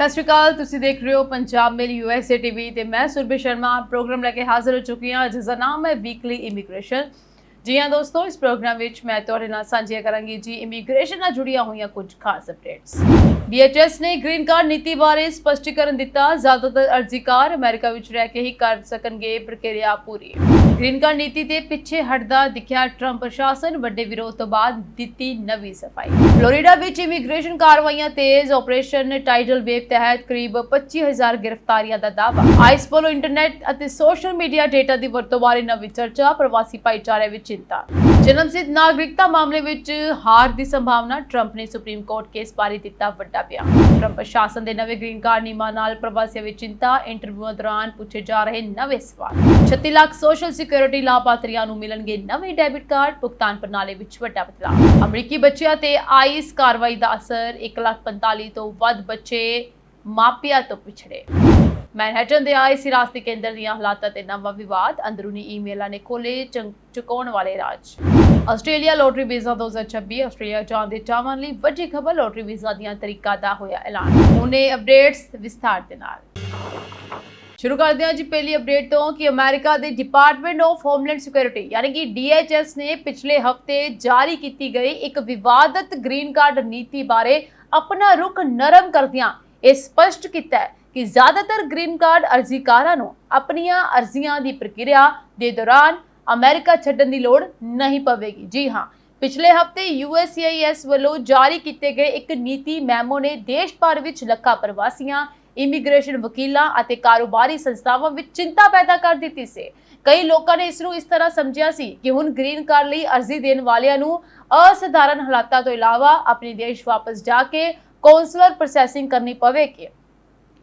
ਸਤਿ ਸ਼੍ਰੀ ਅਕਾਲ। ਤੁਸੀਂ ਦੇਖ ਰਹੇ ਹੋ ਪੰਜਾਬ ਮੇਲ USA TV ਤੇ ਮੈਂ ਸੁਰਭੀ ਸ਼ਰਮਾ ਪ੍ਰੋਗਰਾਮ ਲੈ ਕੇ ਹਾਜ਼ਰ ਹੋ ਚੁੱਕੀ ਹਾਂ ਜਿਸ ਦਾ ਨਾਮ ਹੈ ਵੀਕਲੀ ਇਮੀਗ੍ਰੇਸ਼ਨ। ਜੀ ਹਾਂ ਦੋਸਤੋ, ਇਸ ਪ੍ਰੋਗਰਾਮ ਵਿੱਚ ਮੈਂ ਤੁਹਾਡੇ ਨਾਲ ਸਾਂਝੀਆਂ ਕਰਾਂਗੀ ਜੀ ਇਮੀਗ੍ਰੇਸ਼ਨ ਨਾਲ ਜੁੜੀਆਂ ਹੋਈਆਂ ਕੁਝ ਖਾਸ ਅਪਡੇਟਸ। DHS ਨੇ ਗ੍ਰੀਨ ਕਾਰਡ ਨੀਤੀ ਬਾਰੇ ਸਪਸ਼ਟੀਕਰਨ ਦਿੱਤਾ। ਜ਼ਿਆਦਾਤਰ ਅਰਜ਼ੀਕਾਰ ਅਮਰੀਕਾ ਵਿੱਚ ਰਹਿ ਕੇ ਹੀ ਕਰ ਸਕਣਗੇ ਪ੍ਰਕਿਰਿਆ ਪੂਰੀ। ਗ੍ਰੀਨ ਕਾਰਡ ਨੀਤੀ ਤੇ ਪਿੱਛੇ ਹਟਦਾ ਦਿਖਿਆ ਟਰੰਪ ਪ੍ਰਸ਼ਾਸਨ, ਵੱਡੇ ਵਿਰੋਧ ਤੋਂ ਬਾਅਦ ਦਿੱਤੀ ਨਵੀਂ ਸਫਾਈ। ਫਲੋਰੀਡਾ ਵਿੱਚ ਇਮੀਗ੍ਰੇਸ਼ਨ ਕਾਰਵਾਈਆਂ ਤੇਜ਼। ਆਪਰੇਸ਼ਨ ਟਾਈਡਲ ਵੇਵ ਤਹਿਤ ਕਰੀਬ 25,000 ਗ੍ਰਿਫਤਾਰੀਆਂ ਦਾ ਦਾਅਵਾ। ਆਈਸ ਵੱਲੋਂ ਇੰਟਰਨੈਟ ਅਤੇ ਸੋਸ਼ਲ ਮੀਡੀਆ ਡੇਟਾ ਦੀ ਵਰਤੋਂ ਬਾਰੇ ਨਵੀਂ ਚਰਚਾ। ਪ੍ਰਵਾਸੀ ਭਾਈਚਾਰੇ ਵਿੱਚ ਚਿੰਤਾ। ਜਨਮਸਿੱਧ ਨਾਗਰਿਕਤਾ ਮਾਮਲੇ ਵਿੱਚ ਹਾਰ ਦੀ ਸੰਭਾਵਨਾ। ਟਰੰਪ ਨੇ ਸੁਪਰੀਮ ਕੋਰਟ ਕੇਸ ਬਾਰੇ ਦਿੱਤਾ ਵੱਡਾ ਬਿਆਨ। ਟਰੰਪ ਪ੍ਰਸ਼ਾਸਨ ਦੇ ਨਵੇਂ ਗ੍ਰੀਨ ਕਾਰਡ ਨਿਯਮਾਂ ਨਾਲ ਪ੍ਰਵਾਸੀਆਂ ਵਿੱਚ ਚਿੰਤਾ। ਇੰਟਰਵਿਊਆਂ ਦੌਰਾਨ ਪੁੱਛੇ ਜਾ ਰਹੇ ਨਵੇਂ ਸਵਾਲ। 36 ਲੱਖ ਸੋਸ਼ਲ ਸਿਕਿਉਰਿਟੀ ਲਾਭਪਾਤਰੀਆਂ ਨੂੰ ਮਿਲਣਗੇ ਨਵੇਂ ਡੈਬਿਟ ਕਾਰਡ। ਭੁਗਤਾਨ ਪ੍ਰਣਾਲੀ ਵਿੱਚ ਵੱਡਾ ਬਦਲਾਅ। ਅਮਰੀਕੀ ਬੱਚਿਆਂ ਤੇ ਆਈਸ ਕਾਰਵਾਈ ਦਾ ਅਸਰ। 1,45,000 ਤੋਂ ਵੱਧ ਬੱਚੇ ਮਾਪਿਆਂ ਤੋਂ ਪਿਛੜੇ। ਮੈਨਹਟਨ ਦੇ ਆਈਸ ਹਿਰਾਸਤੀ ਕੇਂਦਰ ਦੀਆਂ ਹਾਲਾਤਾਂ ਤੇ ਨਵਾਂ ਵਿਵਾਦ। ਅੰਦਰੂਨੀ ਈਮੇਲਾਂ ਨੇ ਖੋਲੇ ਚੁਕਾਉਣ ਵਾਲੇ ਰਾਜ। Australia lottery visa 2026। ਆਸਟ੍ਰੇਲੀਆ ਜਾਣ ਦੇ ਚਾਹਵਾਨ ਲਈ ਵੱਡੀ ਖਬਰ। ਲੋਟਰੀ ਵੀਜ਼ਾ ਦੀਆਂ ਤਰੀਕਾਂ ਦਾ ਹੋਇਆ ਐਲਾਨ। ਹੁਣੇ ਅਪਡੇਟਸ ਵਿਸਥਾਰ ਦੇ ਨਾਲ। ਸ਼ੁਰੂ ਕਰਦੇ ਹਾਂ ਜੀ ਪਹਿਲੀ ਅਪਡੇਟ ਤੋਂ ਕਿ ਅਮਰੀਕਾ ਦੇ ਡਿਪਾਰਟਮੈਂਟ ਆਫ ਹੋਮਲੈਂਡ ਸਿਕਿਉਰਿਟੀ ਯਾਨੀ ਕਿ DHS ਨੇ ਪਿਛਲੇ ਹਫਤੇ ਜਾਰੀ ਕੀਤੀ ਗਈ ਇੱਕ ਵਿਵਾਦਤ ਗ੍ਰੀਨ ਕਾਰਡ ਨੀਤੀ ਬਾਰੇ ਆਪਣਾ ਰੁਖ ਨਰਮ ਕਰਦਿਆਂ ਇਹ ਸਪਸ਼ਟ ਕੀਤਾ ਹੈ ਕਿ ਜ਼ਿਆਦਾਤਰ ਗ੍ਰੀਨ ਕਾਰਡ ਅਰਜ਼ੀਕਾਰਾਂ ਨੂੰ ਆਪਣੀਆਂ ਅਰਜ਼ੀਆਂ ਦੀ ਪ੍ਰਕਿਰਿਆ ਦੇ ਦੌਰਾਨ ਅਮਰੀਕਾ ਛੱਡਣ ਦੀ ਲੋੜ ਨਹੀਂ ਪਵੇਗੀ। ਜੀ ਹਾਂ, ਪਿਛਲੇ ਹਫਤੇ USCIS ਵੱਲੋਂ ਜਾਰੀ ਕੀਤੇ ਗਏ ਇੱਕ ਨੀਤੀ ਮੈਮੋ ਨੇ ਦੇਸ਼ ਭਰ ਵਿੱਚ ਲੱਖਾਂ ਪ੍ਰਵਾਸੀਆਂ, ਇਮੀਗ੍ਰੇਸ਼ਨ ਵਕੀਲਾਂ ਅਤੇ ਕਾਰੋਬਾਰੀ ਸੰਸਥਾਵਾਂ ਵਿੱਚ ਚਿੰਤਾ ਪੈਦਾ ਕਰ ਦਿੱਤੀ ਸੀ। ਕਈ ਲੋਕਾਂ ਨੇ ਇਸ ਨੂੰ ਇਸ ਤਰ੍ਹਾਂ ਸਮਝਿਆ ਸੀ ਕਿ ਹੁਣ ਗ੍ਰੀਨ ਕਾਰਡ ਲਈ ਅਰਜ਼ੀ ਦੇਣ ਵਾਲਿਆਂ ਨੂੰ ਅਸਧਾਰਨ ਹਾਲਾਤਾਂ ਤੋਂ ਇਲਾਵਾ ਆਪਣੇ ਦੇਸ਼ ਵਾਪਸ ਜਾ ਕੇ ਕੌਂਸਲਰ ਪ੍ਰੋਸੈਸਿੰਗ ਕਰਨੀ ਪਵੇਗੀ।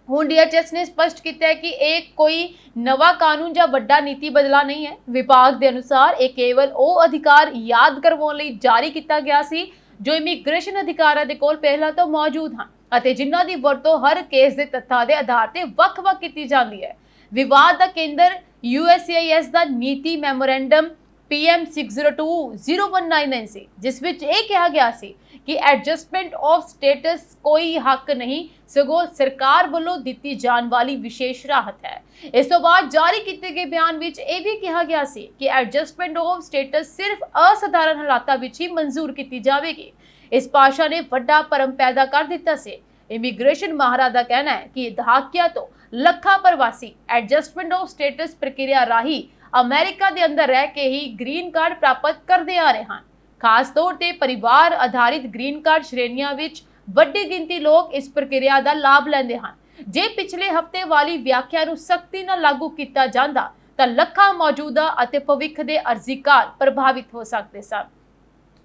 ਹੁਣ DHS ਨੇ ਸਪਸ਼ਟ ਕੀਤਾ ਹੈ ਕਿ ਇਹ ਕੋਈ ਨਵਾਂ ਕਾਨੂੰਨ ਜਾਂ ਵੱਡਾ ਨੀਤੀ ਬਦਲਾਅ ਨਹੀਂ ਹੈ। ਵਿਭਾਗ ਦੇ ਅਨੁਸਾਰ ਇਹ ਕੇਵਲ ਉਹ ਅਧਿਕਾਰ ਯਾਦ ਕਰਵਾਉਣ ਲਈ ਜਾਰੀ ਕੀਤਾ ਗਿਆ ਸੀ ਜੋ ਇਮੀਗ੍ਰੇਸ਼ਨ ਅਧਿਕਾਰੀਆਂ ਦੇ ਕੋਲ ਪਹਿਲਾਂ ਤੋਂ ਮੌਜੂਦ ਹਨ ਅਤੇ ਜਿਨ੍ਹਾਂ ਦੀ ਵਰਤੋਂ ਹਰ ਕੇਸ ਦੇ ਤੱਥਾਂ ਦੇ ਆਧਾਰ ਤੇ ਵੱਖ-ਵੱਖ ਕੀਤੀ ਜਾਂਦੀ ਹੈ। ਵਿਵਾਦ ਦਾ ਕੇਂਦਰ USCIS ਦਾ ਨੀਤੀ ਮੈਮੋਰੈਂਡਮ PM 602-0199 ਸੀ, ਜਿਸ ਵਿੱਚ ਇਹ ਕਿਹਾ ਗਿਆ ਸੀ ਕਿ ਐਡਜਸਟਮੈਂਟ ਆਫ ਸਟੇਟਸ ਕੋਈ ਹੱਕ ਨਹੀਂ ਸਗੋਂ ਸਰਕਾਰ ਵੱਲੋਂ ਦਿੱਤੀ ਜਾਣ ਵਾਲੀ ਵਿਸ਼ੇਸ਼ ਰਾਹਤ ਹੈ। ਇਸ ਤੋਂ ਬਾਅਦ ਜਾਰੀ ਕੀਤੇ ਗਏ ਬਿਆਨ ਵਿੱਚ ਇਹ ਵੀ ਕਿਹਾ ਗਿਆ ਸੀ ਕਿ ਐਡਜਸਟਮੈਂਟ ਆਫ ਸਟੇਟਸ ਸਿਰਫ ਅਸਧਾਰਨ ਹਾਲਾਤਾਂ ਵਿੱਚ ਹੀ ਮਨਜ਼ੂਰ ਕੀਤੀ ਜਾਵੇਗੀ। ਇਸ ਭਾਸ਼ਾ ਨੇ ਵੱਡਾ ਭਰਮ ਪੈਦਾ ਕਰ ਦਿੱਤਾ ਸੀ। ਇਮੀਗ੍ਰੇਸ਼ਨ ਮਾਹਰਾਂ ਦਾ ਕਹਿਣਾ ਹੈ ਕਿ ਦਹਾਕਿਆਂ ਤੋਂ ਲੱਖਾਂ ਪ੍ਰਵਾਸੀ ਐਡਜਸਟਮੈਂਟ ਆਫ ਸਟੇਟਸ ਪ੍ਰਕਿਰਿਆ ਰਾਹੀਂ ਅਮਰੀਕਾ ਦੇ ਅੰਦਰ ਰਹਿ ਕੇ ਹੀ ਗ੍ਰੀਨ ਕਾਰਡ ਪ੍ਰਾਪਤ ਕਰਦੇ ਆ ਰਹੇ ਹਨ। ਖਾਸ ਤੌਰ ਤੇ ਪਰਿਵਾਰ ਆਧਾਰਿਤ ਗ੍ਰੀਨ ਕਾਰਡ ਸ਼੍ਰੇਣੀਆਂ ਵਿੱਚ ਵੱਡੀ ਗਿਣਤੀ ਲੋਕ ਇਸ ਪ੍ਰਕਿਰਿਆ ਦਾ ਲਾਭ ਲੈਂਦੇ ਹਨ। ਜੇ ਪਿਛਲੇ ਹਫਤੇ ਵਾਲੀ ਵਿਆਖਿਆ ਨੂੰ ਸਖਤੀ ਨਾਲ ਲਾਗੂ ਕੀਤਾ ਜਾਂਦਾ ਤਾਂ ਲੱਖਾਂ ਮੌਜੂਦਾ ਅਤੇ ਭਵਿੱਖ ਦੇ ਅਰਜ਼ੀਕਾਰ ਪ੍ਰਭਾਵਿਤ ਹੋ ਸਕਦੇ ਸਨ।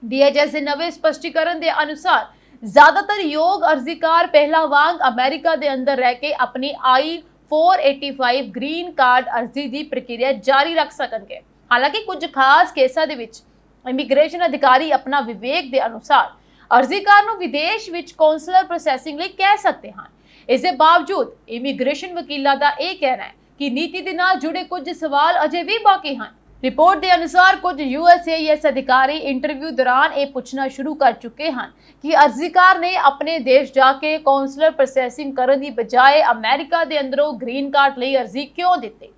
DHS ਦੇ ਨਵੇਂ ਸਪਸ਼ਟੀਕਰਨ ਦੇ ਅਨੁਸਾਰ ਜ਼ਿਆਦਾਤਰ ਯੋਗ ਅਰਜ਼ੀਕਾਰ ਪਹਿਲਾਂ ਵਾਂਗ ਅਮਰੀਕਾ ਦੇ ਅੰਦਰ ਰਹਿ ਕੇ ਆਪਣੀ I-485 ਗ੍ਰੀਨ ਕਾਰਡ ਅਰਜ਼ੀ ਦੀ ਪ੍ਰਕਿਰਿਆ ਜਾਰੀ ਰੱਖ ਸਕਣਗੇ। ਹਾਲਾਂਕਿ ਕੁਝ ਖਾਸ ਕੇਸਾਂ ਦੇ ਵਿੱਚ ਇਮੀਗ੍ਰੇਸ਼ਨ ਅਧਿਕਾਰੀ ਆਪਣਾ ਵਿਵੇਕ ਦੇ ਅਨੁਸਾਰ ਅਰਜ਼ੀਕਾਰ ਨੂੰ ਵਿਦੇਸ਼ ਵਿੱਚ ਕੌਂਸਲਰ ਪ੍ਰੋਸੈਸਿੰਗ ਲਈ ਕਹਿ ਸਕਦੇ ਹਨ। ਇਸ ਦੇ ਬਾਵਜੂਦ ਇਮੀਗ੍ਰੇਸ਼ਨ ਵਕੀਲਾਂ ਦਾ ਇਹ ਕਹਿਣਾ ਹੈ ਕਿ ਨੀਤੀ ਦੇ ਨਾਲ ਜੁੜੇ ਕੁਝ ਸਵਾਲ ਅਜੇ ਵੀ ਬਾਕੀ ਹਨ। ਰਿਪੋਰਟ ਦੇ ਅਨੁਸਾਰ ਕੁਝ USCIS ਅਧਿਕਾਰੀ ਇੰਟਰਵਿਊ ਦੌਰਾਨ ਇਹ ਪੁੱਛਣਾ ਸ਼ੁਰੂ ਕਰ ਚੁੱਕੇ ਹਨ ਕਿ ਅਰਜ਼ੀਕਾਰ ਨੇ ਆਪਣੇ ਦੇਸ਼ ਜਾ ਕੇ ਕੌਂਸਲਰ ਪ੍ਰੋਸੈਸਿੰਗ ਕਰਨ ਦੀ ਬਜਾਏ ਅਮਰੀਕਾ ਦੇ ਅੰਦਰੋਂ ਗ੍ਰੀਨ ਕਾਰਡ ਲਈ ਅਰਜ਼ੀ ਕਿਉਂ ਦਿੱਤੀ।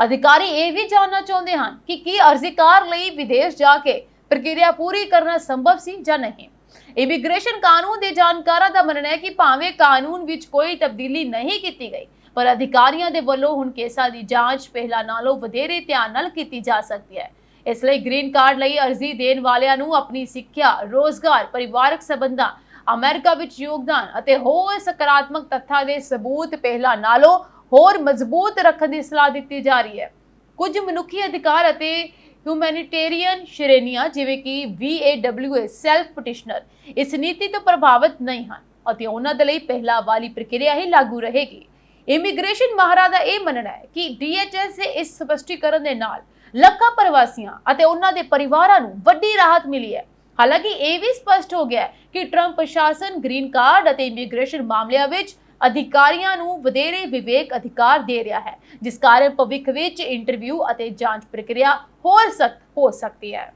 ਅਧਿਕਾਰੀ ਇਹ ਵੀ ਜਾਣਨਾ ਚਾਹੁੰਦੇ ਹਨ ਕਿ ਕੀ ਅਰਜ਼ੀਕਾਰ ਲਈ ਵਿਦੇਸ਼ ਜਾ ਕੇ ਪ੍ਰਕਿਰਿਆ ਪੂਰੀ ਕਰਨਾ ਸੰਭਵ ਸੀ ਜਾਂ ਨਹੀਂ। ਇਮੀਗ੍ਰੇਸ਼ਨ ਕਾਨੂੰਨ ਦੇ ਜਾਣਕਾਰਾਂ ਦਾ ਮੰਨਣਾ ਹੈ ਕਿ ਭਾਵੇਂ ਕਾਨੂੰਨ ਵਿੱਚ ਕੋਈ ਤਬਦੀਲੀ ਨਹੀਂ ਕੀਤੀ ਗਈ, ਪਰ ਅਧਿਕਾਰੀਆਂ ਦੇ ਵੱਲੋਂ ਹੁਣ ਕੇਸਾਂ ਦੀ ਜਾਂਚ ਪਹਿਲਾਂ ਨਾਲੋਂ ਵਧੇਰੇ ਧਿਆਨ ਨਾਲ ਕੀਤੀ ਜਾ ਸਕਦੀ ਹੈ। ਇਸ ਲਈ ਗ੍ਰੀਨ ਕਾਰਡ ਲਈ ਅਰਜ਼ੀ ਦੇਣ ਵਾਲਿਆਂ ਨੂੰ ਆਪਣੀ ਸਿੱਖਿਆ, ਰੋਜ਼ਗਾਰ, ਪਰਿਵਾਰਕ ਸਬੰਧਾਂ, ਅਮਰੀਕਾ ਵਿੱਚ ਯੋਗਦਾਨ ਅਤੇ ਹੋਰ ਸਕਾਰਾਤਮਕ ਤੱਥਾਂ ਦੇ ਸਬੂਤ ਪਹਿਲਾਂ ਨਾਲੋਂ ਹੋਰ ਮਜ਼ਬੂਤ ਰੱਖਣ ਦੀ ਸਲਾਹ ਦਿੱਤੀ ਜਾ ਰਹੀ ਹੈ। ਕੁਝ ਮਨੁੱਖੀ ਅਧਿਕਾਰ ਅਤੇ ਹਿਊਮੈਨਿਟੇਰੀਅਨ ਸ਼੍ਰੇਣੀਆਂ ਜਿਵੇਂ ਕਿ VAWA ਸੈਲਫ ਪਟੀਸ਼ਨਰ ਇਸ ਨੀਤੀ ਤੋਂ ਪ੍ਰਭਾਵਿਤ ਨਹੀਂ ਹਨ ਅਤੇ ਉਹਨਾਂ ਦੇ ਲਈ ਪਹਿਲਾਂ ਵਾਲੀ ਪ੍ਰਕਿਰਿਆ ਹੀ ਲਾਗੂ ਰਹੇਗੀ। ਇਮੀਗ੍ਰੇਸ਼ਨ ਮਾਹਰਾਂ ਦਾ ਇਹ ਮੰਨਣਾ ਹੈ ਕਿ DHS ਦੇ ਇਸ ਸਪਸ਼ਟੀਕਰਨ ਦੇ ਨਾਲ ਲੱਖਾਂ ਪ੍ਰਵਾਸੀਆਂ ਅਤੇ ਉਹਨਾਂ ਦੇ ਪਰਿਵਾਰਾਂ ਨੂੰ ਵੱਡੀ ਰਾਹਤ ਮਿਲੀ ਹੈ। ਹਾਲਾਂਕਿ ਇਹ ਵੀ ਸਪਸ਼ਟ ਹੋ ਗਿਆ ਹੈ ਕਿ ਟਰੰਪ ਪ੍ਰਸ਼ਾਸਨ ਗ੍ਰੀਨ ਕਾਰਡ ਅਤੇ ਇਮੀਗ੍ਰੇਸ਼ਨ ਮਾਮਲਿਆਂ ਵਿੱਚ ਅਧਿਕਾਰੀਆਂ ਨੂੰ ਵਧੇਰੇ ਵਿਵੇਕ ਅਧਿਕਾਰ ਦੇ ਰਿਹਾ ਹੈ, ਜਿਸ ਕਾਰਨ ਭਵਿੱਖ ਵਿੱਚ ਇੰਟਰਵਿਊ ਅਤੇ ਜਾਂਚ ਪ੍ਰਕਿਰਿਆ ਹੋਰ ਸਖਤ ਹੋ ਸਕਦੀ ਹੈ।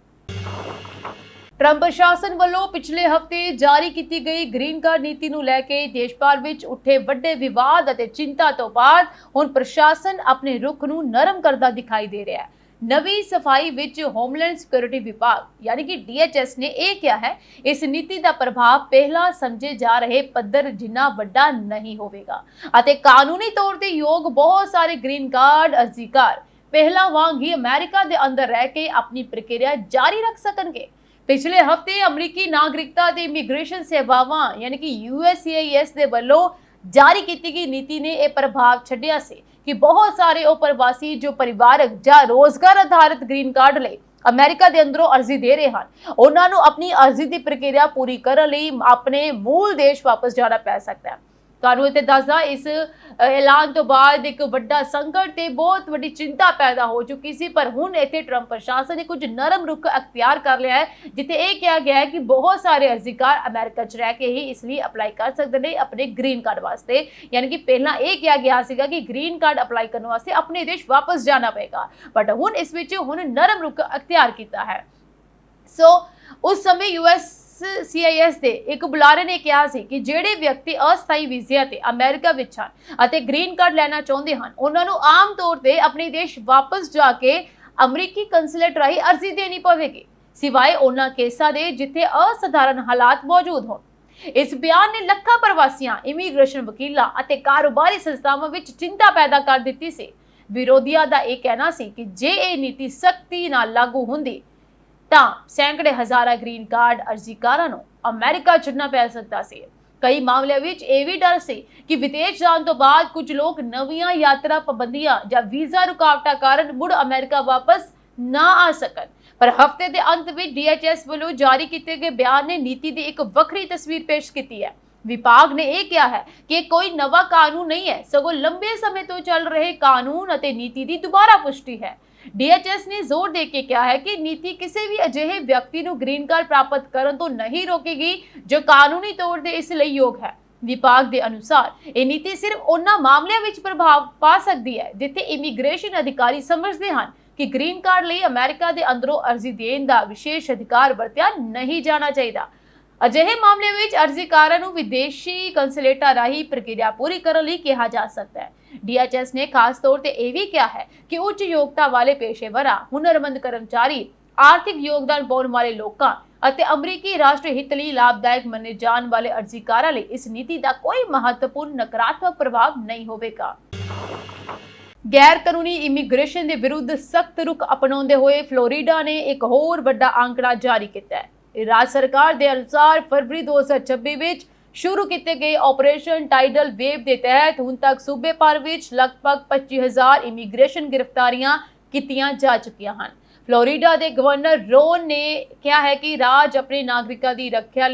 ट्रंप प्रशासन ਵੱਲੋਂ ਪਿਛਲੇ ਹਫਤੇ ਜਾਰੀ ਕੀਤੀ ਗਈ ਗ੍ਰੀਨ ਕਾਰਡ ਨੀਤੀ ਨੂੰ ਲੈ ਕੇ ਦੇਸ਼ ਭਰ ਵਿੱਚ ਉੱਠੇ ਵੱਡੇ ਵਿਵਾਦ ਅਤੇ ਚਿੰਤਾ ਤੋਂ ਬਾਅਦ ਹੁਣ ਪ੍ਰਸ਼ਾਸਨ ਆਪਣੇ ਰੁਖ ਨੂੰ ਨਰਮ ਕਰਦਾ ਦਿਖਾਈ ਦੇ ਰਿਹਾ ਹੈ। ਨਵੀਂ ਸਫਾਈ ਵਿੱਚ ਹੋਮਲੈਂਡ ਸਿਕਿਉਰਿਟੀ ਵਿਭਾਗ यानी कि DHS ਨੇ ਇਹ ਕਿਹਾ ਹੈ ਇਸ ਨੀਤੀ ਦਾ ਪ੍ਰਭਾਵ ਪਹਿਲਾਂ ਸਮਝੇ ਜਾ ਰਹੇ ਪੱਧਰ ਜਿੰਨਾ ਵੱਡਾ ਨਹੀਂ ਹੋਵੇਗਾ ਅਤੇ ਕਾਨੂੰਨੀ ਤੌਰ ਤੇ ਯੋਗ ਬਹੁਤ ਸਾਰੇ ਗ੍ਰੀਨ ਕਾਰਡ ਅਰਜ਼ੀਕਾਰ ਪਹਿਲਾਂ ਵਾਂਗ ਹੀ ਅਮਰੀਕਾ ਦੇ ਅੰਦਰ ਰਹਿ ਕੇ ਆਪਣੀ ਪ੍ਰਕਿਰਿਆ ਜਾਰੀ ਰੱਖ ਸਕਣਗੇ। पिछले हफ्ते अमरीकी नागरिकता ते इमीग्रेशन सेवावां यानी कि USCIS दे वल्लों जारी की गई नीति ने यह प्रभाव छड्डिया सी कि बहुत सारे ਉਹ ਪ੍ਰਵਾਸੀ जो परिवारक ਜਾਂ रोजगार आधारित ग्रीन कार्ड ਲਈ ਅਮਰੀਕਾ ਦੇ ਅੰਦਰੋਂ ਅਰਜ਼ੀ ਦੇ ਰਹੇ ਹਨ ਉਹਨਾਂ ਨੂੰ ਆਪਣੀ ਅਰਜ਼ੀ ਦੀ ਪ੍ਰਕਿਰਿਆ ਪੂਰੀ ਕਰਨ ਲਈ ਆਪਣੇ ਮੂਲ ਦੇਸ਼ ਵਾਪਸ ਜਾਣਾ ਪੈ ਸਕਦਾ ਹੈ। ਤੁਹਾਨੂੰ ਇੱਥੇ ਦੱਸਦਾ ਇਸ ਐਲਾਨ ਤੋਂ ਬਾਅਦ ਇੱਕ ਵੱਡਾ ਸੰਕਟ ਤੇ ਬਹੁਤ ਵੱਡੀ ਚਿੰਤਾ ਪੈਦਾ ਹੋ ਚੁੱਕੀ ਸੀ ਪਰ ਹੁਣ ਇੱਥੇ ਟਰੰਪ ਪ੍ਰਸ਼ਾਸਨ ਨੇ ਕੁਝ ਨਰਮ ਰੁਖ ਅਖਤਿਆਰ ਕਰ ਲਿਆ ਹੈ ਜਿੱਥੇ ਇਹ ਕਿਹਾ ਗਿਆ ਹੈ ਕਿ ਬਹੁਤ ਸਾਰੇ ਅਰਜ਼ੀਕਾਰ ਅਮਰੀਕਾ 'ਚ ਰਹਿ ਕੇ ਹੀ ਇਸ ਲਈ ਅਪਲਾਈ ਕਰ ਸਕਦੇ ਨੇ ਆਪਣੇ ਗ੍ਰੀਨ ਕਾਰਡ ਵਾਸਤੇ ਯਾਨੀ ਕਿ ਪਹਿਲਾਂ ਇਹ ਕਿਹਾ ਗਿਆ ਸੀਗਾ ਕਿ ਗ੍ਰੀਨ ਕਾਰਡ ਅਪਲਾਈ ਕਰਨ ਵਾਸਤੇ ਆਪਣੇ ਦੇਸ਼ ਵਾਪਸ ਜਾਣਾ ਪਏਗਾ ਬਟ ਹੁਣ ਇਸ ਵਿੱਚ ਹੁਣ ਨਰਮ ਰੁਖ ਅਖਤਿਆਰ ਕੀਤਾ ਹੈ। ਸੋ ਉਸ ਸਮੇਂ USCIS ਦੇ ਇੱਕ ਬੁਲਾਰੇ ਨੇ ਕਿਹਾ ਸੀ ਕਿ ਜਿਹੜੇ ਵਿਅਕਤੀ ਅਸਥਾਈ ਵੀਜ਼ੇ ਤੇ ਅਮਰੀਕਾ ਵਿੱਚ ਹਨ ਅਤੇ ਗ੍ਰੀਨ ਕਾਰਡ ਲੈਣਾ ਚਾਹੁੰਦੇ ਹਨ ਉਹਨਾਂ ਨੂੰ ਆਮ ਤੌਰ ਤੇ ਆਪਣੇ ਦੇਸ਼ ਵਾਪਸ ਜਾ ਕੇ ਅਮਰੀਕੀ ਕੰਸੂਲੇਟ ਰਾਹੀਂ ਅਰਜ਼ੀ ਦੇਣੀ ਪਵੇਗੀ ਸਿਵਾਏ ਉਹਨਾਂ ਕੇਸਾਂ ਦੇ ਜਿੱਥੇ ਅਸਧਾਰਨ ਹਾਲਾਤ ਮੌਜੂਦ ਹੋਣ। ਇਸ ਬਿਆਨ ਨੇ ਲੱਖਾਂ ਪ੍ਰਵਾਸੀਆਂ ਇਮੀਗ੍ਰੇਸ਼ਨ ਵਕੀਲਾਂ ਅਤੇ ਕਾਰੋਬਾਰੀ ਸੰਸਥਾਵਾਂ ਵਿੱਚ ਚਿੰਤਾ ਪੈਦਾ ਕਰ ਦਿੱਤੀ ਸੀ। ਵਿਰੋਧੀਆਂ ਦਾ ਇਹ ਕਹਿਣਾ ਸੀ ਕਿ ਜੇ ਇਹ ਨੀਤੀ ਸਖਤੀ ਨਾਲ ਲਾਗੂ ਹੁੰਦੀ ਤਾਂ ਸੈਂਕੜੇ ਹਜ਼ਾਰਾਂ ਗ੍ਰੀਨ ਕਾਰਡ ਅਰਜ਼ੀਕਾਰਾਂ ਨੂੰ ਅਮਰੀਕਾ ਛੱਡਣਾ ਪੈ ਸਕਦਾ ਸੀ। ਕਈ ਮਾਮਲਿਆਂ ਵਿੱਚ ਇਹ ਵੀ ਡਰ ਸੀ ਕਿ ਵਿਦੇਸ਼ ਜਾਣ ਤੋਂ ਬਾਅਦ ਕੁਝ ਲੋਕ ਨਵੀਆਂ ਯਾਤਰਾ ਪਾਬੰਦੀਆਂ ਜਾਂ ਵੀਜ਼ਾ ਰੁਕਾਵਟਾਂ ਕਾਰਨ ਮੁੜ ਅਮਰੀਕਾ ਵਾਪਸ ਨਾ ਆ ਸਕਣ ਪਰ ਹਫਤੇ ਦੇ ਅੰਤ ਵਿੱਚ DHS ਵੱਲੋਂ ਜਾਰੀ ਕੀਤੇ ਗਏ ਬਿਆਨ ਨੇ ਨੀਤੀ ਦੀ ਇੱਕ ਵੱਖਰੀ ਤਸਵੀਰ ਪੇਸ਼ ਕੀਤੀ ਹੈ। ਵਿਭਾਗ ਨੇ ਇਹ ਕਿਹਾ ਹੈ ਕਿ ਇਹ ਕੋਈ ਨਵਾਂ ਕਾਨੂੰਨ ਨਹੀਂ ਹੈ ਸਗੋਂ ਲੰਬੇ ਸਮੇਂ ਤੋਂ ਚੱਲ ਰਹੇ ਕਾਨੂੰਨ ਅਤੇ ਨੀਤੀ ਦੀ ਦੁਬਾਰਾ ਪੁਸ਼ਟੀ ਹੈ। DHS ਨੇ ਜ਼ੋਰ ਦੇ ਕੇ ਕਿਹਾ ਹੈ ਕਿ ਨੀਤੀ ਕਿਸੇ ਵੀ ਅਜਿਹੇ ਵਿਅਕਤੀ ਨੂੰ ਗ੍ਰੀਨ ਕਾਰਡ ਪ੍ਰਾਪਤ ਕਰਨ ਤੋਂ ਨਹੀਂ ਰੋਕੇਗੀ ਜੋ ਕਾਨੂੰਨੀ ਤੌਰ ਤੇ ਇਸ ਲਈ ਯੋਗ ਹੈ। ਵਿਭਾਗ ਦੇ ਅਨੁਸਾਰ ਇਹ ਨੀਤੀ ਸਿਰਫ ਉਹਨਾਂ ਮਾਮਲਿਆਂ ਵਿੱਚ ਪ੍ਰਭਾਵ ਪਾ ਸਕਦੀ ਹੈ ਜਿੱਥੇ ਇਮੀਗ੍ਰੇਸ਼ਨ ਅਧਿਕਾਰੀ ਸਮਝਦੇ ਹਨ ਕਿ ਗ੍ਰੀਨ ਕਾਰਡ ਲਈ ਅਮਰੀਕਾ ਦੇ ਅੰਦਰੋਂ ਅਰਜ਼ੀ ਦੇਣ ਦਾ ਵਿਸ਼ੇਸ਼ ਅਧਿਕਾਰ ਵਰਤਿਆ ਨਹੀਂ ਜਾਣਾ ਚਾਹੀਦਾ। ਅਜਿਹੇ ਮਾਮਲੇ ਵਿੱਚ ਅਰਜ਼ੀਕਾਰਾਂ ਨੂੰ ਵਿਦੇਸ਼ੀ ਕੰਸੂਲੇਟਾਂ ਰਾਹੀਂ ਪ੍ਰਕਿਰਿਆ ਪੂਰੀ ਕਰਨ ਲਈ ਕਿਹਾ ਜਾ ਸਕਦਾ ਹੈ। DHS ਨੇ ਖਾਸ ਤੌਰ ਤੇ ਇਹ ਵੀ ਕਿਹਾ ਹੈ ਕਿ ਉੱਚ ਯੋਗਤਾ ਵਾਲੇ ਪੇਸ਼ੇਵਰਾਂ, ਹੁਨਰਮੰਦ ਕਰਮਚਾਰੀ, ਆਰਥਿਕ ਯੋਗਦਾਨ ਪਾਉਣ ਵਾਲੇ ਲੋਕਾਂ ਅਤੇ ਅਮਰੀਕੀ ਰਾਸ਼ਟਰੀ ਹਿੱਤ ਲਈ ਲਾਭਦਾਇਕ ਮੰਨੇ ਜਾਣ ਵਾਲੇ ਅਰਜ਼ੀਕਾਰਾਂ ਲਈ ਇਸ ਨੀਤੀ ਦਾ ਕੋਈ ਮਹੱਤਵਪੂਰਨ ਨਕਾਰਾਤਮਕ ਪ੍ਰਭਾਵ ਨਹੀਂ ਹੋਵੇਗਾ। ਗੈਰ ਕਾਨੂੰਨੀ ਇਮੀਗ੍ਰੇਸ਼ਨ ਦੇ ਵਿਰੁੱਧ ਸਖਤ ਰੁਖ ਅਪਣਾਉਂਦੇ ਹੋਏ ਫਲੋਰੀਡਾ ਨੇ ਇੱਕ ਹੋਰ ਵੱਡਾ ਅੰਕੜਾ ਜਾਰੀ ਕੀਤਾ ਹੈ। ਰਾਜ ਸਰਕਾਰ ਦੇ ਅਨੁਸਾਰ ਫਰਵਰੀ 2026 ਵਿੱਚ ਸ਼ੁਰੂ ਕੀਤੇ ਗਏ ਆਪਰੇਸ਼ਨ ਟਾਈਡਲ ਵੇਵ ਦੇ ਤਹਿਤ ਹੁਣ ਤੱਕ ਸੂਬੇ ਭਰ ਵਿੱਚ ਲਗਭਗ 25,000 ਇਮੀਗ੍ਰੇਸ਼ਨ ਗ੍ਰਿਫਤਾਰੀਆਂ ਕੀਤੀਆਂ ਜਾ ਚੁੱਕੀਆਂ ਹਨ। ਫਲੋਰੀਡਾ ਦੇ ਗਵਰਨਰ ਰੋਨ ਨੇ ਕਿਹਾ ਹੈ ਕਿ ਰਾਜ ਆਪਣੇ ਨਾਗਰਿਕਾਂ ਦੀ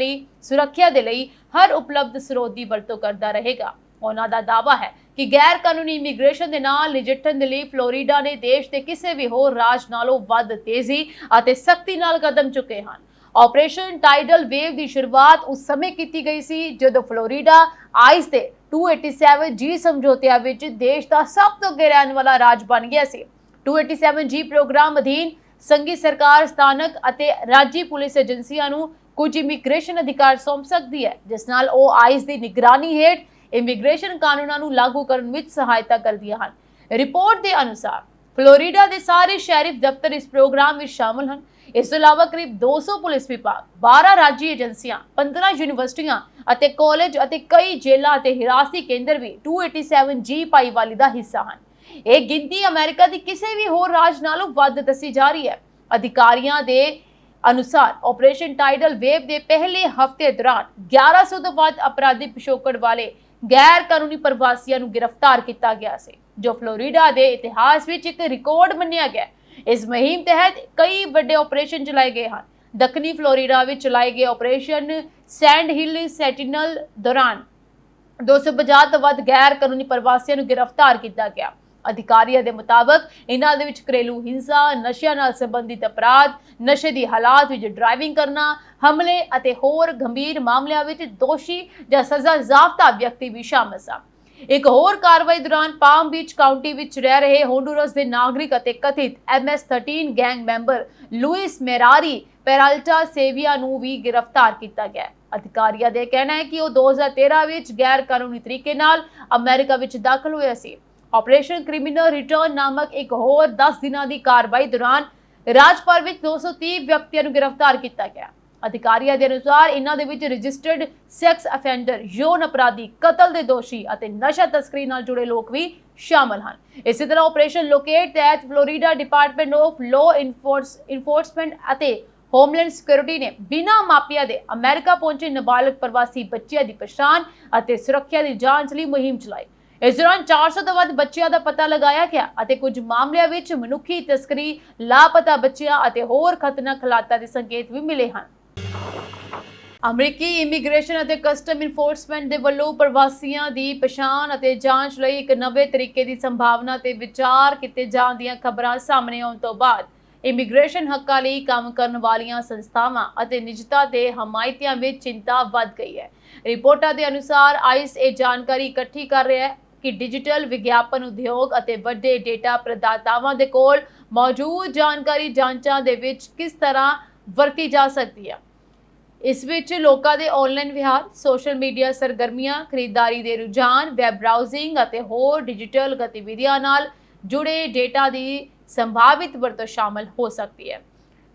ਸੁਰੱਖਿਆ ਦੇ ਲਈ ਹਰ ਉਪਲਬਧ ਸਰੋਤ ਦੀ ਵਰਤੋਂ ਕਰਦਾ ਰਹੇਗਾ। ਉਹਨਾਂ ਦਾ ਦਾਅਵਾ ਹੈ ਕਿ ਗੈਰ ਕਾਨੂੰਨੀ ਇਮੀਗ੍ਰੇਸ਼ਨ ਦੇ ਨਾਲ ਨਜਿੱਠਣ ਦੇ ਲਈ ਫਲੋਰੀਡਾ ਨੇ ਦੇਸ਼ ਦੇ ਕਿਸੇ ਵੀ ਹੋਰ ਰਾਜ ਨਾਲੋਂ ਵੱਧ ਤੇਜ਼ੀ ਅਤੇ ਸਖਤੀ ਨਾਲ ਕਦਮ ਚੁੱਕੇ ਹਨ। ਆਪਰੇਸ਼ਨ ਟਾਈਡਲ ਵੇਵ ਦੀ ਸ਼ੁਰੂਆਤ ਉਸ ਸਮੇਂ ਕੀਤੀ ਗਈ ਸੀ ਜਦੋਂ ਫਲੋਰੀਡਾ ਆਈਸ ਦੇ 287G ਸਮਝੌਤਿਆਂ ਵਿੱਚ ਦੇਸ਼ ਦਾ ਸਭ ਤੋਂ ਅੱਗੇ ਰਹਿਣ ਵਾਲਾ ਰਾਜ ਬਣ ਗਿਆ ਸੀ। 287G ਪ੍ਰੋਗਰਾਮ ਅਧੀਨ ਸੰਘੀ ਸਰਕਾਰ ਸਥਾਨਕ ਅਤੇ ਰਾਜੀ ਪੁਲਿਸ ਏਜੰਸੀਆਂ ਨੂੰ ਕੁਝ ਇਮੀਗ੍ਰੇਸ਼ਨ ਅਧਿਕਾਰ ਸੌਂਪ ਸਕਦੀ ਹੈ ਜਿਸ ਨਾਲ ਉਹ ਆਈਸ ਦੀ ਨਿਗਰਾਨੀ ਹੇਠ ਇਮੀਗ੍ਰੇਸ਼ਨ ਕਾਨੂੰਨਾਂ ਨੂੰ ਲਾਗੂ ਕਰਨ ਵਿੱਚ ਸਹਾਇਤਾ ਕਰਦੀਆਂ ਹਨ। ਰਿਪੋਰਟ ਦੇ ਅਨੁਸਾਰ ਫਲੋਰੀਡਾ ਦੇ ਸਾਰੇ ਸ਼ੈਰਿਫ ਦਫ਼ਤਰ ਇਸ ਪ੍ਰੋਗਰਾਮ ਵਿੱਚ ਸ਼ਾਮਲ ਹਨ। ਇਸ ਤੋਂ ਇਲਾਵਾ ਕਰੀਬ 200 ਪੁਲਿਸ ਵਿਭਾਗ, 12 ਰਾਜੀ ਏਜੰਸੀਆਂ, 15 ਯੂਨੀਵਰਸਿਟੀਆਂ ਅਤੇ ਕਾਲਜ ਅਤੇ ਕਈ ਜੇਲ੍ਹਾਂ ਅਤੇ ਹਿਰਾਸਤੀ ਕੇਂਦਰ ਵੀ 287G ਭਾਈਵਾਲੀ ਦਾ ਹਿੱਸਾ ਹਨ। ਇਹ ਗਿਣਤੀ ਅਮਰੀਕਾ ਦੀ ਕਿਸੇ ਵੀ ਹੋਰ ਰਾਜ ਨਾਲੋਂ ਵੱਧ ਦੱਸੀ ਜਾ ਰਹੀ ਹੈ। ਅਧਿਕਾਰੀਆਂ ਦੇ ਅਨੁਸਾਰ ਆਪਰੇਸ਼ਨ ਟਾਈਡਲ ਵੇਵ ਦੇ ਪਹਿਲੇ ਹਫ਼ਤੇ ਦੌਰਾਨ 1100 ਤੋਂ ਵੱਧ ਅਪਰਾਧੀ ਪਿਛੋਕੜ ਵਾਲੇ ਗੈਰ ਕਾਨੂੰਨੀ ਪ੍ਰਵਾਸੀਆਂ ਨੂੰ ਗ੍ਰਿਫਤਾਰ ਕੀਤਾ ਗਿਆ ਸੀ ਜੋ ਫਲੋਰੀਡਾ ਦੇ ਇਤਿਹਾਸ ਵਿੱਚ ਇੱਕ ਰਿਕਾਰਡ ਮੰਨਿਆ ਗਿਆ। ਇਸ ਮੁਹਿੰਮ ਤਹਿਤ ਕਈ ਵੱਡੇ ਆਪਰੇਸ਼ਨ ਚਲਾਏ ਗਏ ਹਨ। ਦੱਖਣੀ ਫਲੋਰੀਡਾ ਵਿੱਚ ਚਲਾਏ ਗਏ ਆਪਰੇਸ਼ਨ ਸੈਂਡ ਹਿੱਲ ਸੈਂਟੀਨਲ ਦੌਰਾਨ 250 ਤੋਂ ਵੱਧ ਗੈਰ ਕਾਨੂੰਨੀ ਪ੍ਰਵਾਸੀਆਂ ਨੂੰ ਗ੍ਰਿਫਤਾਰ ਕੀਤਾ ਗਿਆ। ਅਧਿਕਾਰੀਆਂ ਦੇ ਮੁਤਾਬਕ ਇਹਨਾਂ ਦੇ ਵਿੱਚ ਘਰੇਲੂ ਹਿੰਸਾ, ਨਸ਼ਿਆਂ ਨਾਲ ਸੰਬੰਧਿਤ ਅਪਰਾਧ, ਨਸ਼ੇ ਦੀ ਹਾਲਾਤ ਵਿੱਚ ਡਰਾਈਵਿੰਗ ਕਰਨਾ, ਹਮਲੇ ਅਤੇ ਹੋਰ ਗੰਭੀਰ ਮਾਮਲਿਆਂ ਵਿੱਚ ਦੋਸ਼ੀ ਜਾਂ ਸਜ਼ਾ ਜ਼ਾਬਤਾ ਵਿਅਕਤੀ ਵੀ ਸ਼ਾਮਲ ਸਨ। ਇੱਕ ਹੋਰ ਕਾਰਵਾਈ ਦੌਰਾਨ ਪਾਮ ਬੀਚ ਕਾਉਂਟੀ ਵਿੱਚ ਰਹਿ ਰਹੇ ਹੋਂਡੂਰਸ ਦੇ ਨਾਗਰਿਕ ਅਤੇ ਕਥਿਤ MS-13 ਗੈਂਗ ਮੈਂਬਰ ਲੁਇਸ ਮੈਰਾਰੀ ਪੈਰਾਲਟਾ ਸੇਵੀਆ ਨੂੰ ਵੀ ਗ੍ਰਿਫਤਾਰ ਕੀਤਾ ਗਿਆ। ਅਧਿਕਾਰੀਆਂ ਦਾ ਕਹਿਣਾ ਹੈ ਕਿ ਉਹ 2013 ਵਿੱਚ ਗੈਰ ਕਾਨੂੰਨੀ ਤਰੀਕੇ ਨਾਲ ਅਮਰੀਕਾ ਵਿੱਚ ਦਾਖਲ ਹੋਇਆ ਸੀ। ਆਪਰੇਸ਼ਨ ਕ੍ਰਿਮੀਨਲ ਰਿਟਰਨ ਨਾਮਕ ਇੱਕ ਹੋਰ 10 ਦਿਨਾਂ ਦੀ ਕਾਰਵਾਈ ਦੌਰਾਨ ਰਾਜ ਭਰ ਵਿੱਚ 230 ਵਿਅਕਤੀਆਂ ਨੂੰ ਗ੍ਰਿਫਤਾਰ ਕੀਤਾ ਗਿਆ। ਅਧਿਕਾਰੀਆਂ ਦੇ ਅਨੁਸਾਰ ਇਹਨਾਂ ਦੇ ਵਿੱਚ ਰਜਿਸਟਰਡ ਸੈਕਸ ਅਫੈਂਡਰ, ਯੌਨ ਅਪਰਾਧੀ, ਕਤਲ ਦੇ ਦੋਸ਼ੀ ਅਤੇ ਨਸ਼ਾ ਤਸਕਰੀ ਨਾਲ ਜੁੜੇ ਲੋਕ ਵੀ ਸ਼ਾਮਲ ਹਨ। ਇਸੇ ਤਰ੍ਹਾਂ ਆਪਰੇਸ਼ਨ ਲੋਕੇਟ ਤਹਿਤ Florida department of law enforcement ਅਤੇ ਹੋਮਲੈਂਡ ਸਿਕਿਉਰਿਟੀ ਨੇ ਬਿਨਾਂ ਮਾਪਿਆਂ ਦੇ ਅਮਰੀਕਾ ਪਹੁੰਚੇ ਨਾਬਾਲਗ ਪ੍ਰਵਾਸੀ ਬੱਚਿਆਂ ਦੀ ਪਛਾਣ ਅਤੇ ਸੁਰੱਖਿਆ ਦੀ ਜਾਂਚ ਲਈ ਮੁਹਿੰਮ ਚਲਾਈ। ਇਸ ਦੌਰਾਨ 400 ਤੋਂ ਵੱਧ ਬੱਚਿਆਂ ਦਾ ਪਤਾ ਲਗਾਇਆ ਗਿਆ ਅਤੇ ਕੁਝ ਮਾਮਲਿਆਂ ਵਿੱਚ ਮਨੁੱਖੀ ਤਸਕਰੀ, ਲਾਪਤਾ ਬੱਚਿਆਂ ਅਤੇ ਹੋਰ ਖਤਰਨਾਕ ਹਾਲਾਤਾਂ ਦੇ ਸੰਕੇਤ ਵੀ ਮਿਲੇ ਹਨ। ਅਮਰੀਕੀ ਇਮੀਗ੍ਰੇਸ਼ਨ ਅਤੇ ਕਸਟਮ ਇਨਫੋਰਸਮੈਂਟ ਦੇ ਵੱਲੋਂ ਪ੍ਰਵਾਸੀਆਂ ਦੀ ਪਛਾਣ ਅਤੇ ਜਾਂਚ ਲਈ ਇੱਕ ਨਵੇਂ ਤਰੀਕੇ ਦੀ ਸੰਭਾਵਨਾ ਤੇ ਵਿਚਾਰ ਕੀਤੇ ਜਾਣ ਦੀਆਂ ਖਬਰਾਂ ਸਾਹਮਣੇ ਆਉਣ ਤੋਂ ਬਾਅਦ ਇਮੀਗ੍ਰੇਸ਼ਨ ਹੱਕਾਂ ਲਈ ਕੰਮ ਕਰਨ ਵਾਲੀਆਂ ਸੰਸਥਾਵਾਂ ਅਤੇ ਨਿਜਤਾ ਦੇ ਹਮਾਇਤੀਆਂ ਵਿੱਚ ਚਿੰਤਾ ਵੱਧ ਗਈ ਹੈ। ਰਿਪੋਰਟਾਂ ਦੇ ਅਨੁਸਾਰ ਆਈਸ ਇਹ ਜਾਣਕਾਰੀ ਇਕੱਠੀ ਕਰ ਰਿਹਾ ਹੈ ਕਿ ਡਿਜੀਟਲ ਵਿਗਿਆਪਨ ਉਦਯੋਗ ਅਤੇ ਵੱਡੇ ਡੇਟਾ ਪ੍ਰਦਾਤਾਵਾਂ ਦੇ ਕੋਲ ਮੌਜੂਦ ਜਾਣਕਾਰੀ ਜਾਂਚਾਂ ਦੇ ਵਿੱਚ ਕਿਸ ਤਰ੍ਹਾਂ ਵਰਤੀ ਜਾ ਸਕਦੀ ਹੈ। ਇਸ ਵਿੱਚ ਲੋਕਾਂ ਦੇ ਆਨਲਾਈਨ ਵਿਹਾਰ, ਸੋਸ਼ਲ ਮੀਡੀਆ ਸਰਗਰਮੀਆਂ, ਖਰੀਦਦਾਰੀ ਦੇ ਰੁਝਾਨ, ਵੈਬ ਬਰਾਊਜ਼ਿੰਗ ਅਤੇ ਹੋਰ ਡਿਜੀਟਲ ਗਤੀਵਿਧੀਆਂ ਨਾਲ ਜੁੜੇ ਡੇਟਾ ਦੀ ਸੰਭਾਵਿਤ ਵਰਤੋਂ ਸ਼ਾਮਲ ਹੋ ਸਕਦੀ ਹੈ।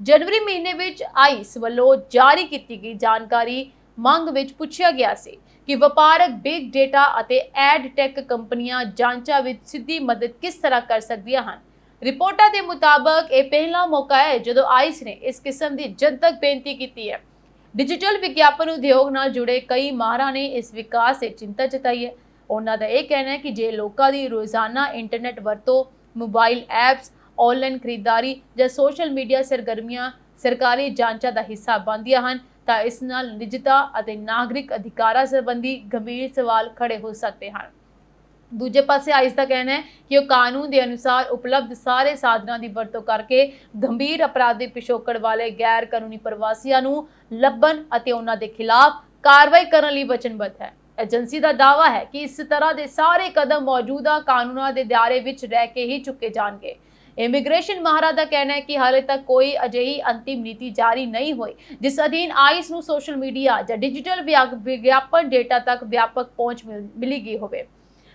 ਜਨਵਰੀ ਮਹੀਨੇ ਵਿੱਚ ਆਈਸ ਵੱਲੋਂ ਜਾਰੀ ਕੀਤੀ ਗਈ ਜਾਣਕਾਰੀ ਮੰਗ ਵਿੱਚ ਪੁੱਛਿਆ ਗਿਆ ਸੀ ਕਿ ਵਪਾਰਕ ਬਿਗ ਡੇਟਾ ਅਤੇ ਐਡ ਟੈਕ ਕੰਪਨੀਆਂ ਜਾਂਚਾਂ ਵਿੱਚ ਸਿੱਧੀ ਮਦਦ ਕਿਸ ਤਰ੍ਹਾਂ ਕਰ ਸਕਦੀਆਂ ਹਨ। ਰਿਪੋਰਟਾਂ ਦੇ ਮੁਤਾਬਕ ਇਹ ਪਹਿਲਾ ਮੌਕਾ ਹੈ ਜਦੋਂ ਆਈਸ ਨੇ ਇਸ ਕਿਸਮ ਦੀ ਜਨਤਕ ਬੇਨਤੀ ਕੀਤੀ ਹੈ। ਡਿਜੀਟਲ ਵਿਗਿਆਪਨ ਉਦਯੋਗ ਨਾਲ ਜੁੜੇ ਕਈ ਮਾਹਰਾਂ ਨੇ ਇਸ ਵਿਕਾਸ ਤੇ ਚਿੰਤਾ ਜਤਾਈ ਹੈ। ਉਹਨਾਂ ਦਾ ਇਹ ਕਹਿਣਾ ਹੈ ਕਿ ਜੇ ਲੋਕਾਂ ਦੀ ਰੋਜ਼ਾਨਾ ਇੰਟਰਨੈਟ ਵਰਤੋਂ, ਮੋਬਾਈਲ ਐਪਸ, ਆਨਲਾਈਨ ਖਰੀਦਦਾਰੀ ਜਾਂ ਸੋਸ਼ਲ ਮੀਡੀਆ ਸਰਗਰਮੀਆਂ ਸਰਕਾਰੀ ਜਾਂਚਾਂ ਦਾ ਹਿੱਸਾ ਬਣਦੀਆਂ ਹਨ ਤਾਂ ਇਸ ਨਾਲ ਨਿਜਤਾ ਅਤੇ ਨਾਗਰਿਕ ਅਧਿਕਾਰਾਂ ਸੰਬੰਧੀ ਗੰਭੀਰ ਸਵਾਲ ਖੜੇ ਹੋ ਸਕਦੇ ਹਨ। ਦੂਜੇ ਪਾਸੇ ਆਈਸ ਦਾ ਕਹਿਣਾ ਹੈ ਕਿ ਉਹ ਕਾਨੂੰਨ ਦੇ ਅਨੁਸਾਰ ਉਪਲਬਧ ਸਾਰੇ ਸਾਧਨਾਂ ਦੀ ਵਰਤੋਂ ਕਰਕੇ ਗੰਭੀਰ ਅਪਰਾਧੀ ਪਿਛੋਕੜ ਵਾਲੇ ਗੈਰ ਕਾਨੂੰਨੀ ਪ੍ਰਵਾਸੀਆਂ ਨੂੰ ਲੱਭਣ ਅਤੇ ਉਹਨਾਂ ਦੇ ਖਿਲਾਫ ਕਾਰਵਾਈ ਕਰਨ ਲਈ ਵਚਨਬੱਧ ਹੈ। ਏਜੰਸੀ ਦਾ ਦਾਅਵਾ ਹੈ ਕਿ ਇਸ ਤਰ੍ਹਾਂ ਦੇ ਸਾਰੇ ਕਦਮ ਮੌਜੂਦਾ ਕਾਨੂੰਨਾਂ ਦੇ ਦਾਇਰੇ ਵਿੱਚ ਰਹਿ ਕੇ ਹੀ ਚੁੱਕੇ ਜਾਣਗੇ। ਇਮੀਗ੍ਰੇਸ਼ਨ ਮਾਹਰਾਂ ਦਾ ਕਹਿਣਾ ਹੈ ਕਿ ਹਾਲੇ ਤੱਕ ਕੋਈ ਅਜਿਹੀ ਅੰਤਿਮ ਨੀਤੀ ਜਾਰੀ ਨਹੀਂ ਹੋਈ ਜਿਸ ਅਧੀਨ ਆਈਸ ਨੂੰ ਸੋਸ਼ਲ ਮੀਡੀਆ ਜਾਂ ਡਿਜੀਟਲ ਵਿਗਿਆਪਨ ਡੇਟਾ ਤੱਕ ਵਿਆਪਕ ਪਹੁੰਚ ਮਿਲੀ ਗਈ ਹੋਵੇ।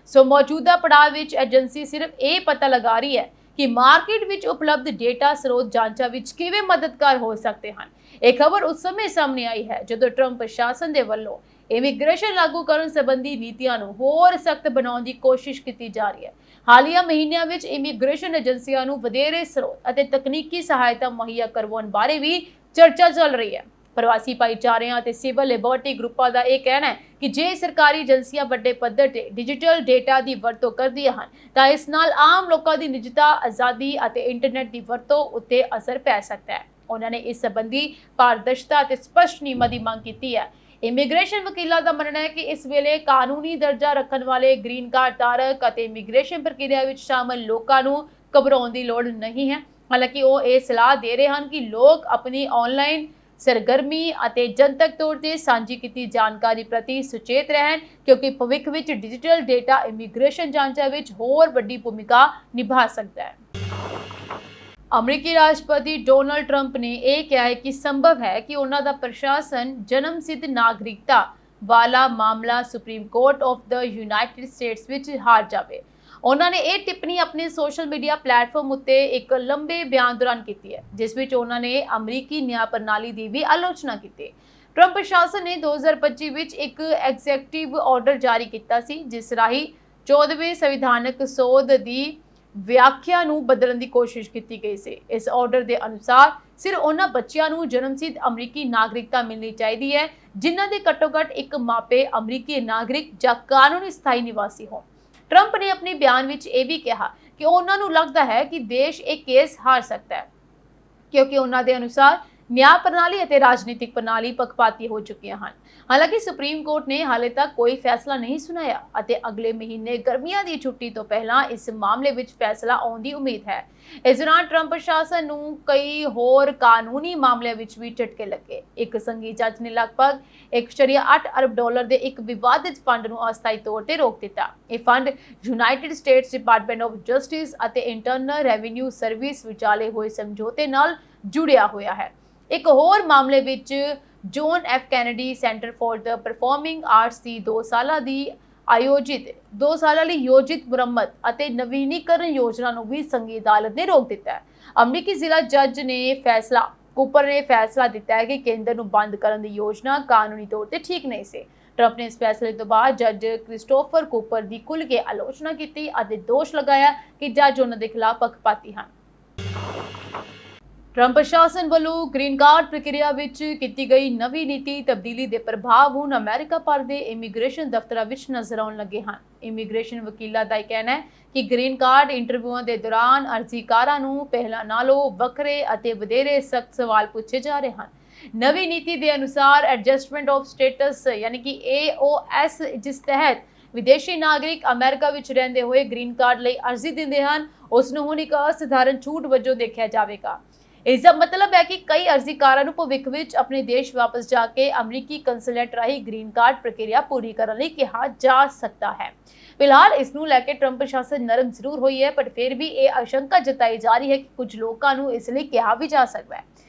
ਸੋ ਮੌਜੂਦਾ ਪੜਾਅ ਵਿੱਚ ਏਜੰਸੀ ਸਿਰਫ ਇਹ ਪਤਾ ਲਗਾ ਰਹੀ ਹੈ ਕਿ ਮਾਰਕੀਟ ਵਿੱਚ ਉਪਲਬਧ ਡੇਟਾ ਸਰੋਤ ਜਾਂਚਾਂ ਵਿੱਚ ਕਿਵੇਂ ਮਦਦਗਾਰ ਹੋ ਸਕਦੇ ਹਨ। ਇਹ ਖਬਰ ਉਸ ਸਮੇਂ ਸਾਹਮਣੇ ਆਈ ਹੈ ਜਦੋਂ ਟਰੰਪ ਪ੍ਰਸ਼ਾਸਨ ਦੇ ਵੱਲੋਂ ਇਮੀਗ੍ਰੇਸ਼ਨ ਲਾਗੂ ਕਰਨ ਸੰਬੰਧੀ ਨੀਤੀਆਂ ਨੂੰ ਹੋਰ ਸਖਤ ਬਣਾਉਣ ਦੀ ਕੋਸ਼ਿਸ਼ ਕੀਤੀ ਜਾ ਰਹੀ ਹੈ। ਹਾਲੀਆ ਮਹੀਨਿਆਂ ਵਿੱਚ ਇਮੀਗ੍ਰੇਸ਼ਨ ਏਜੰਸੀਆਂ ਨੂੰ ਵਧੇਰੇ ਸਰੋਤ ਅਤੇ ਤਕਨੀਕੀ ਸਹਾਇਤਾ ਮੁਹੱਈਆ ਕਰਵਾਉਣ ਬਾਰੇ ਵੀ ਚਰਚਾ ਚੱਲ ਰਹੀ ਹੈ। ਪ੍ਰਵਾਸੀ ਭਾਈਚਾਰਿਆਂ ਅਤੇ ਸਿਵਲ ਲਿਬਰਟੀ ਗਰੁੱਪਾਂ ਦਾ ਇਹ ਕਹਿਣਾ ਹੈ ਕਿ ਜੇ ਸਰਕਾਰੀ ਏਜੰਸੀਆਂ ਵੱਡੇ ਪੱਧਰ ਤੇ ਡਿਜੀਟਲ ਡੇਟਾ ਦੀ ਵਰਤੋਂ ਕਰਦੀਆਂ ਹਨ ਤਾਂ ਇਸ ਨਾਲ ਆਮ ਲੋਕਾਂ ਦੀ ਨਿਜਤਾ, ਆਜ਼ਾਦੀ ਅਤੇ ਇੰਟਰਨੈਟ ਦੀ ਵਰਤੋਂ ਉੱਤੇ ਅਸਰ ਪੈ ਸਕਦਾ ਹੈ। ਉਹਨਾਂ ਨੇ ਇਸ ਸੰਬੰਧੀ ਪਾਰਦਰਸ਼ਤਾ ਅਤੇ ਸਪਸ਼ਟ ਨਿਯਮਾਂ ਦੀ ਮੰਗ ਕੀਤੀ ਹੈ। ਇਮੀਗ੍ਰੇਸ਼ਨ ਵਕੀਲਾਂ ਦਾ ਮੰਨਣਾ ਹੈ ਕਿ ਇਸ ਵੇਲੇ ਕਾਨੂੰਨੀ ਦਰਜਾ ਰੱਖਣ ਵਾਲੇ ਗ੍ਰੀਨ ਕਾਰਡ ਧਾਰਕ ਅਤੇ ਇਮੀਗ੍ਰੇਸ਼ਨ ਪ੍ਰਕਿਰਿਆ ਵਿੱਚ ਸ਼ਾਮਲ ਲੋਕਾਂ ਨੂੰ ਘਬਰਾਉਣ ਦੀ ਲੋੜ ਨਹੀਂ ਹੈ। ਹਾਲਾਂਕਿ ਉਹ ਇਹ ਸਲਾਹ ਦੇ ਰਹੇ ਹਨ ਕਿ ਲੋਕ ਆਪਣੀ ਆਨਲਾਈਨ ਸਰਗਰਮੀ ਅਤੇ ਜਨਤਕ ਤੌਰ ਤੇ ਸਾਂਝੀ ਕੀਤੀ ਜਾਣਕਾਰੀ ਪ੍ਰਤੀ ਸੁਚੇਤ ਰਹਿਣ ਕਿਉਂਕਿ ਭਵਿੱਖ ਵਿੱਚ ਡਿਜੀਟਲ ਡੇਟਾ ਇਮੀਗ੍ਰੇਸ਼ਨ ਜਾਂਚਾਂ ਵਿੱਚ ਹੋਰ ਵੱਡੀ ਭੂਮਿਕਾ ਨਿਭਾ ਸਕਦਾ ਹੈ। ਅਮਰੀਕੀ ਰਾਸ਼ਟਰਪਤੀ ਡੋਨਾਲਡ ਟਰੰਪ ਨੇ ਇਹ ਕਿਹਾ ਹੈ ਕਿ ਸੰਭਵ ਹੈ ਕਿ ਉਹਨਾਂ ਦਾ ਪ੍ਰਸ਼ਾਸਨ ਜਨਮ ਸਿੱਧ ਨਾਗਰਿਕਤਾ ਵਾਲਾ ਮਾਮਲਾ supreme court of the United States ਵਿੱਚ ਹਾਰ ਜਾਵੇ। ਉਹਨਾਂ ਨੇ ਇਹ ਟਿੱਪਣੀ ਆਪਣੇ ਸੋਸ਼ਲ ਮੀਡੀਆ ਪਲੇਟਫਾਰਮ ਉੱਤੇ ਇੱਕ ਲੰਬੇ ਬਿਆਨ ਦੌਰਾਨ ਕੀਤੀ ਹੈ ਜਿਸ ਵਿੱਚ ਉਹਨਾਂ ਨੇ ਅਮਰੀਕੀ ਨਿਆਂ ਪ੍ਰਣਾਲੀ ਦੀ ਵੀ ਆਲੋਚਨਾ ਕੀਤੀ। ਟਰੰਪ ਪ੍ਰਸ਼ਾਸਨ ਨੇ 2025 ਵਿੱਚ ਇੱਕ ਐਗਜ਼ੈਕਟਿਵ ਆਰਡਰ ਜਾਰੀ ਕੀਤਾ ਸੀ ਜਿਸ ਰਾਹੀਂ 14ਵੇਂ ਸੰਵਿਧਾਨਕ ਸੋਧ ਦੀ ਵਿਆਖਿਆ ਨੂੰ ਬਦਲਣ ਦੀ ਕੋਸ਼ਿਸ਼ ਕੀਤੀ ਗਈ ਸੀ। ਇਸ ਆਰਡਰ ਦੇ ਅਨੁਸਾਰ ਸਿਰਫ ਉਹਨਾਂ ਬੱਚਿਆਂ ਨੂੰ ਜਨਮਸਿੱਧ ਅਮਰੀਕੀ ਨਾਗਰਿਕਤਾ ਮਿਲਣੀ ਚਾਹੀਦੀ ਹੈ ਜਿਨ੍ਹਾਂ ਦੇ ਘੱਟੋ-ਘੱਟ ਇੱਕ ਮਾਪੇ ਅਮਰੀਕੀ ਨਾਗਰਿਕ ਜਾਂ ਕਾਨੂੰਨੀ ਸਥਾਈ ਨਿਵਾਸੀ ਹੋਣ। ਟਰੰਪ ਨੇ ਆਪਣੇ ਬਿਆਨ ਵਿੱਚ ਇਹ ਵੀ ਕਿਹਾ ਕਿ ਉਹਨਾਂ ਨੂੰ ਲੱਗਦਾ ਹੈ ਕਿ ਦੇਸ਼ ਇਹ ਕੇਸ ਹਾਰ ਸਕਦਾ ਹੈ ਕਿਉਂਕਿ ਉਹਨਾਂ ਦੇ ਅਨੁਸਾਰ ਨਿਆਂ ਪ੍ਰਣਾਲੀ ਅਤੇ ਰਾਜਨੀਤਿਕ ਪ੍ਰਣਾਲੀ ਪੱਖਪਾਤੀ ਹੋ ਚੁੱਕੀਆਂ ਹਨ। ਹਾਲਾਂਕਿ ਸੁਪਰੀਮ ਕੋਰਟ ਨੇ ਹਾਲੇ ਤੱਕ ਕੋਈ ਫੈਸਲਾ ਨਹੀਂ ਸੁਣਾਇਆ ਅਤੇ ਅਗਲੇ ਮਹੀਨੇ ਗਰਮੀਆਂ ਦੀ ਛੁੱਟੀ ਤੋਂ ਪਹਿਲਾਂ ਇਸ ਮਾਮਲੇ ਵਿੱਚ ਫੈਸਲਾ ਆਉਣ ਦੀ ਉਮੀਦ ਹੈ। ਇਸ ਦੌਰਾਨ ਟਰੰਪ ਪ੍ਰਸ਼ਾਸਨ ਨੂੰ ਕਈ ਹੋਰ ਕਾਨੂੰਨੀ ਮਾਮਲਿਆਂ ਵਿੱਚ ਵੀ ਝਟਕੇ ਲੱਗੇ। ਇੱਕ ਸੰਘੀ ਜੱਜ ਨੇ ਲਗਭਗ 1.8 ਅਰਬ ਡਾਲਰ ਦੇ ਇੱਕ ਵਿਵਾਦਿਤ ਫੰਡ ਨੂੰ ਅਸਥਾਈ ਤੌਰ ਤੇ ਰੋਕ ਦਿੱਤਾ। ਇਹ fund United States department of justice ਅਤੇ ਇੰਟਰਨਲ ਰੈਵਨਿਊ ਸਰਵਿਸ ਵਿਚਾਲੇ ਹੋਏ ਸਮਝੌਤੇ ਨਾਲ ਜੁੜਿਆ ਹੋਇਆ ਹੈ। ਇੱਕ ਹੋਰ ਮਾਮਲੇ ਵਿੱਚ John F Kennedy centre for the performing arts ਦੀ 2 ਸਾਲਾਂ ਲਈ ਯੋਜਿਤ ਮੁਰੰਮਤ ਅਤੇ ਨਵੀਨੀਕਰਨ ਯੋਜਨਾ ਨੂੰ ਵੀ ਸੰਘੀ ਅਦਾਲਤ ਨੇ ਰੋਕ ਦਿੱਤਾ ਹੈ। ਅਮਰੀਕੀ ਜ਼ਿਲ੍ਹਾ ਜੱਜ ਕੂਪਰ ਨੇ ਫੈਸਲਾ ਦਿੱਤਾ ਹੈ ਕਿ ਕੇਂਦਰ ਨੂੰ ਬੰਦ ਕਰਨ ਦੀ ਯੋਜਨਾ ਕਾਨੂੰਨੀ ਤੌਰ ਤੇ ਠੀਕ ਨਹੀਂ ਸੀ। ਟਰੰਪ ਨੇ ਇਸ ਫੈਸਲੇ ਤੋਂ ਬਾਅਦ ਜੱਜ ਕ੍ਰਿਸਟੋਫਰ ਕੂਪਰ ਦੀ ਖੁੱਲ੍ਹ ਕੇ ਆਲੋਚਨਾ ਕੀਤੀ ਅਤੇ ਦੋਸ਼ ਲਗਾਇਆ ਕਿ ਜੱਜ ਉਹਨਾਂ ਦੇ ਖਿਲਾਫ ਪੱਖਪਾਤੀ ਹਨ। ਟਰੰਪ ਪ੍ਰਸ਼ਾਸਨ ਵੱਲੋਂ ਗ੍ਰੀਨ ਕਾਰਡ ਪ੍ਰਕਿਰਿਆ ਵਿੱਚ ਕੀਤੀ ਗਈ ਨਵੀਂ ਨੀਤੀ ਤਬਦੀਲੀ ਦੇ ਪ੍ਰਭਾਵ ਹੁਣ ਅਮਰੀਕਾ ਭਰ ਦੇ ਇਮੀਗ੍ਰੇਸ਼ਨ ਦਫ਼ਤਰਾਂ ਵਿੱਚ ਨਜ਼ਰ ਆਉਣ ਲੱਗੇ ਹਨ। ਇਮੀਗ੍ਰੇਸ਼ਨ ਵਕੀਲਾਂ ਦਾ ਕਹਿਣਾ ਹੈ ਕਿ ਗ੍ਰੀਨ ਕਾਰਡ ਇੰਟਰਵਿਊਆਂ ਦੇ ਦੌਰਾਨ ਅਰਜ਼ੀਕਾਰਾਂ ਨੂੰ ਪਹਿਲਾਂ ਨਾਲੋਂ ਵੱਖਰੇ ਅਤੇ ਵਧੇਰੇ ਸਖਤ ਸਵਾਲ ਪੁੱਛੇ ਜਾ ਰਹੇ ਹਨ। ਨਵੀਂ ਨੀਤੀ ਦੇ ਅਨੁਸਾਰ ਐਡਜਸਟਮੈਂਟ ਆਫ ਸਟੇਟਸ ਯਾਨੀ ਕਿ AOS, ਜਿਸ ਤਹਿਤ ਵਿਦੇਸ਼ੀ ਨਾਗਰਿਕ ਅਮਰੀਕਾ ਵਿੱਚ ਰਹਿੰਦੇ ਹੋਏ ਗ੍ਰੀਨ ਕਾਰਡ ਲਈ ਅਰਜ਼ੀ ਦਿੰਦੇ ਹਨ, ਉਸ ਨੂੰ ਹੁਣ ਇੱਕ ਅਸਧਾਰਨ ਛੂਟ ਵਜੋਂ ਦੇਖਿਆ ਜਾਵੇਗਾ। ਇਸ ਦਾ ਮਤਲਬ ਹੈ ਕਿ ਕਈ ਅਰਜ਼ੀਕਾਰਾਂ ਨੂੰ ਭਵਿੱਖ ਵਿੱਚ ਆਪਣੇ ਦੇਸ਼ ਵਾਪਸ ਜਾ ਕੇ ਅਮਰੀਕੀ ਕੰਸੂਲੇਟ ਰਾਹੀਂ ਗ੍ਰੀਨ ਕਾਰਡ ਪ੍ਰਕਿਰਿਆ ਪੂਰੀ ਕਰਨ ਲਈ ਕਿਹਾ ਜਾ ਸਕਦਾ ਹੈ। ਫਿਲਹਾਲ ਇਸ ਨੂੰ ਲੈ ਕੇ ਟਰੰਪ ਪ੍ਰਸ਼ਾਸਨ ਨਰਮ ਜ਼ਰੂਰ ਹੋਈ ਹੈ, ਪਰ ਫਿਰ ਵੀ ਇਹ ਆਸ਼ੰਕਾ ਜਤਾਈ ਜਾ ਰਹੀ ਹੈ ਕਿ ਕੁਝ ਲੋਕਾਂ ਨੂੰ ਇਸ ਲਈ ਕਿਹਾ ਵੀ ਜਾ ਸਕਦਾ ਹੈ।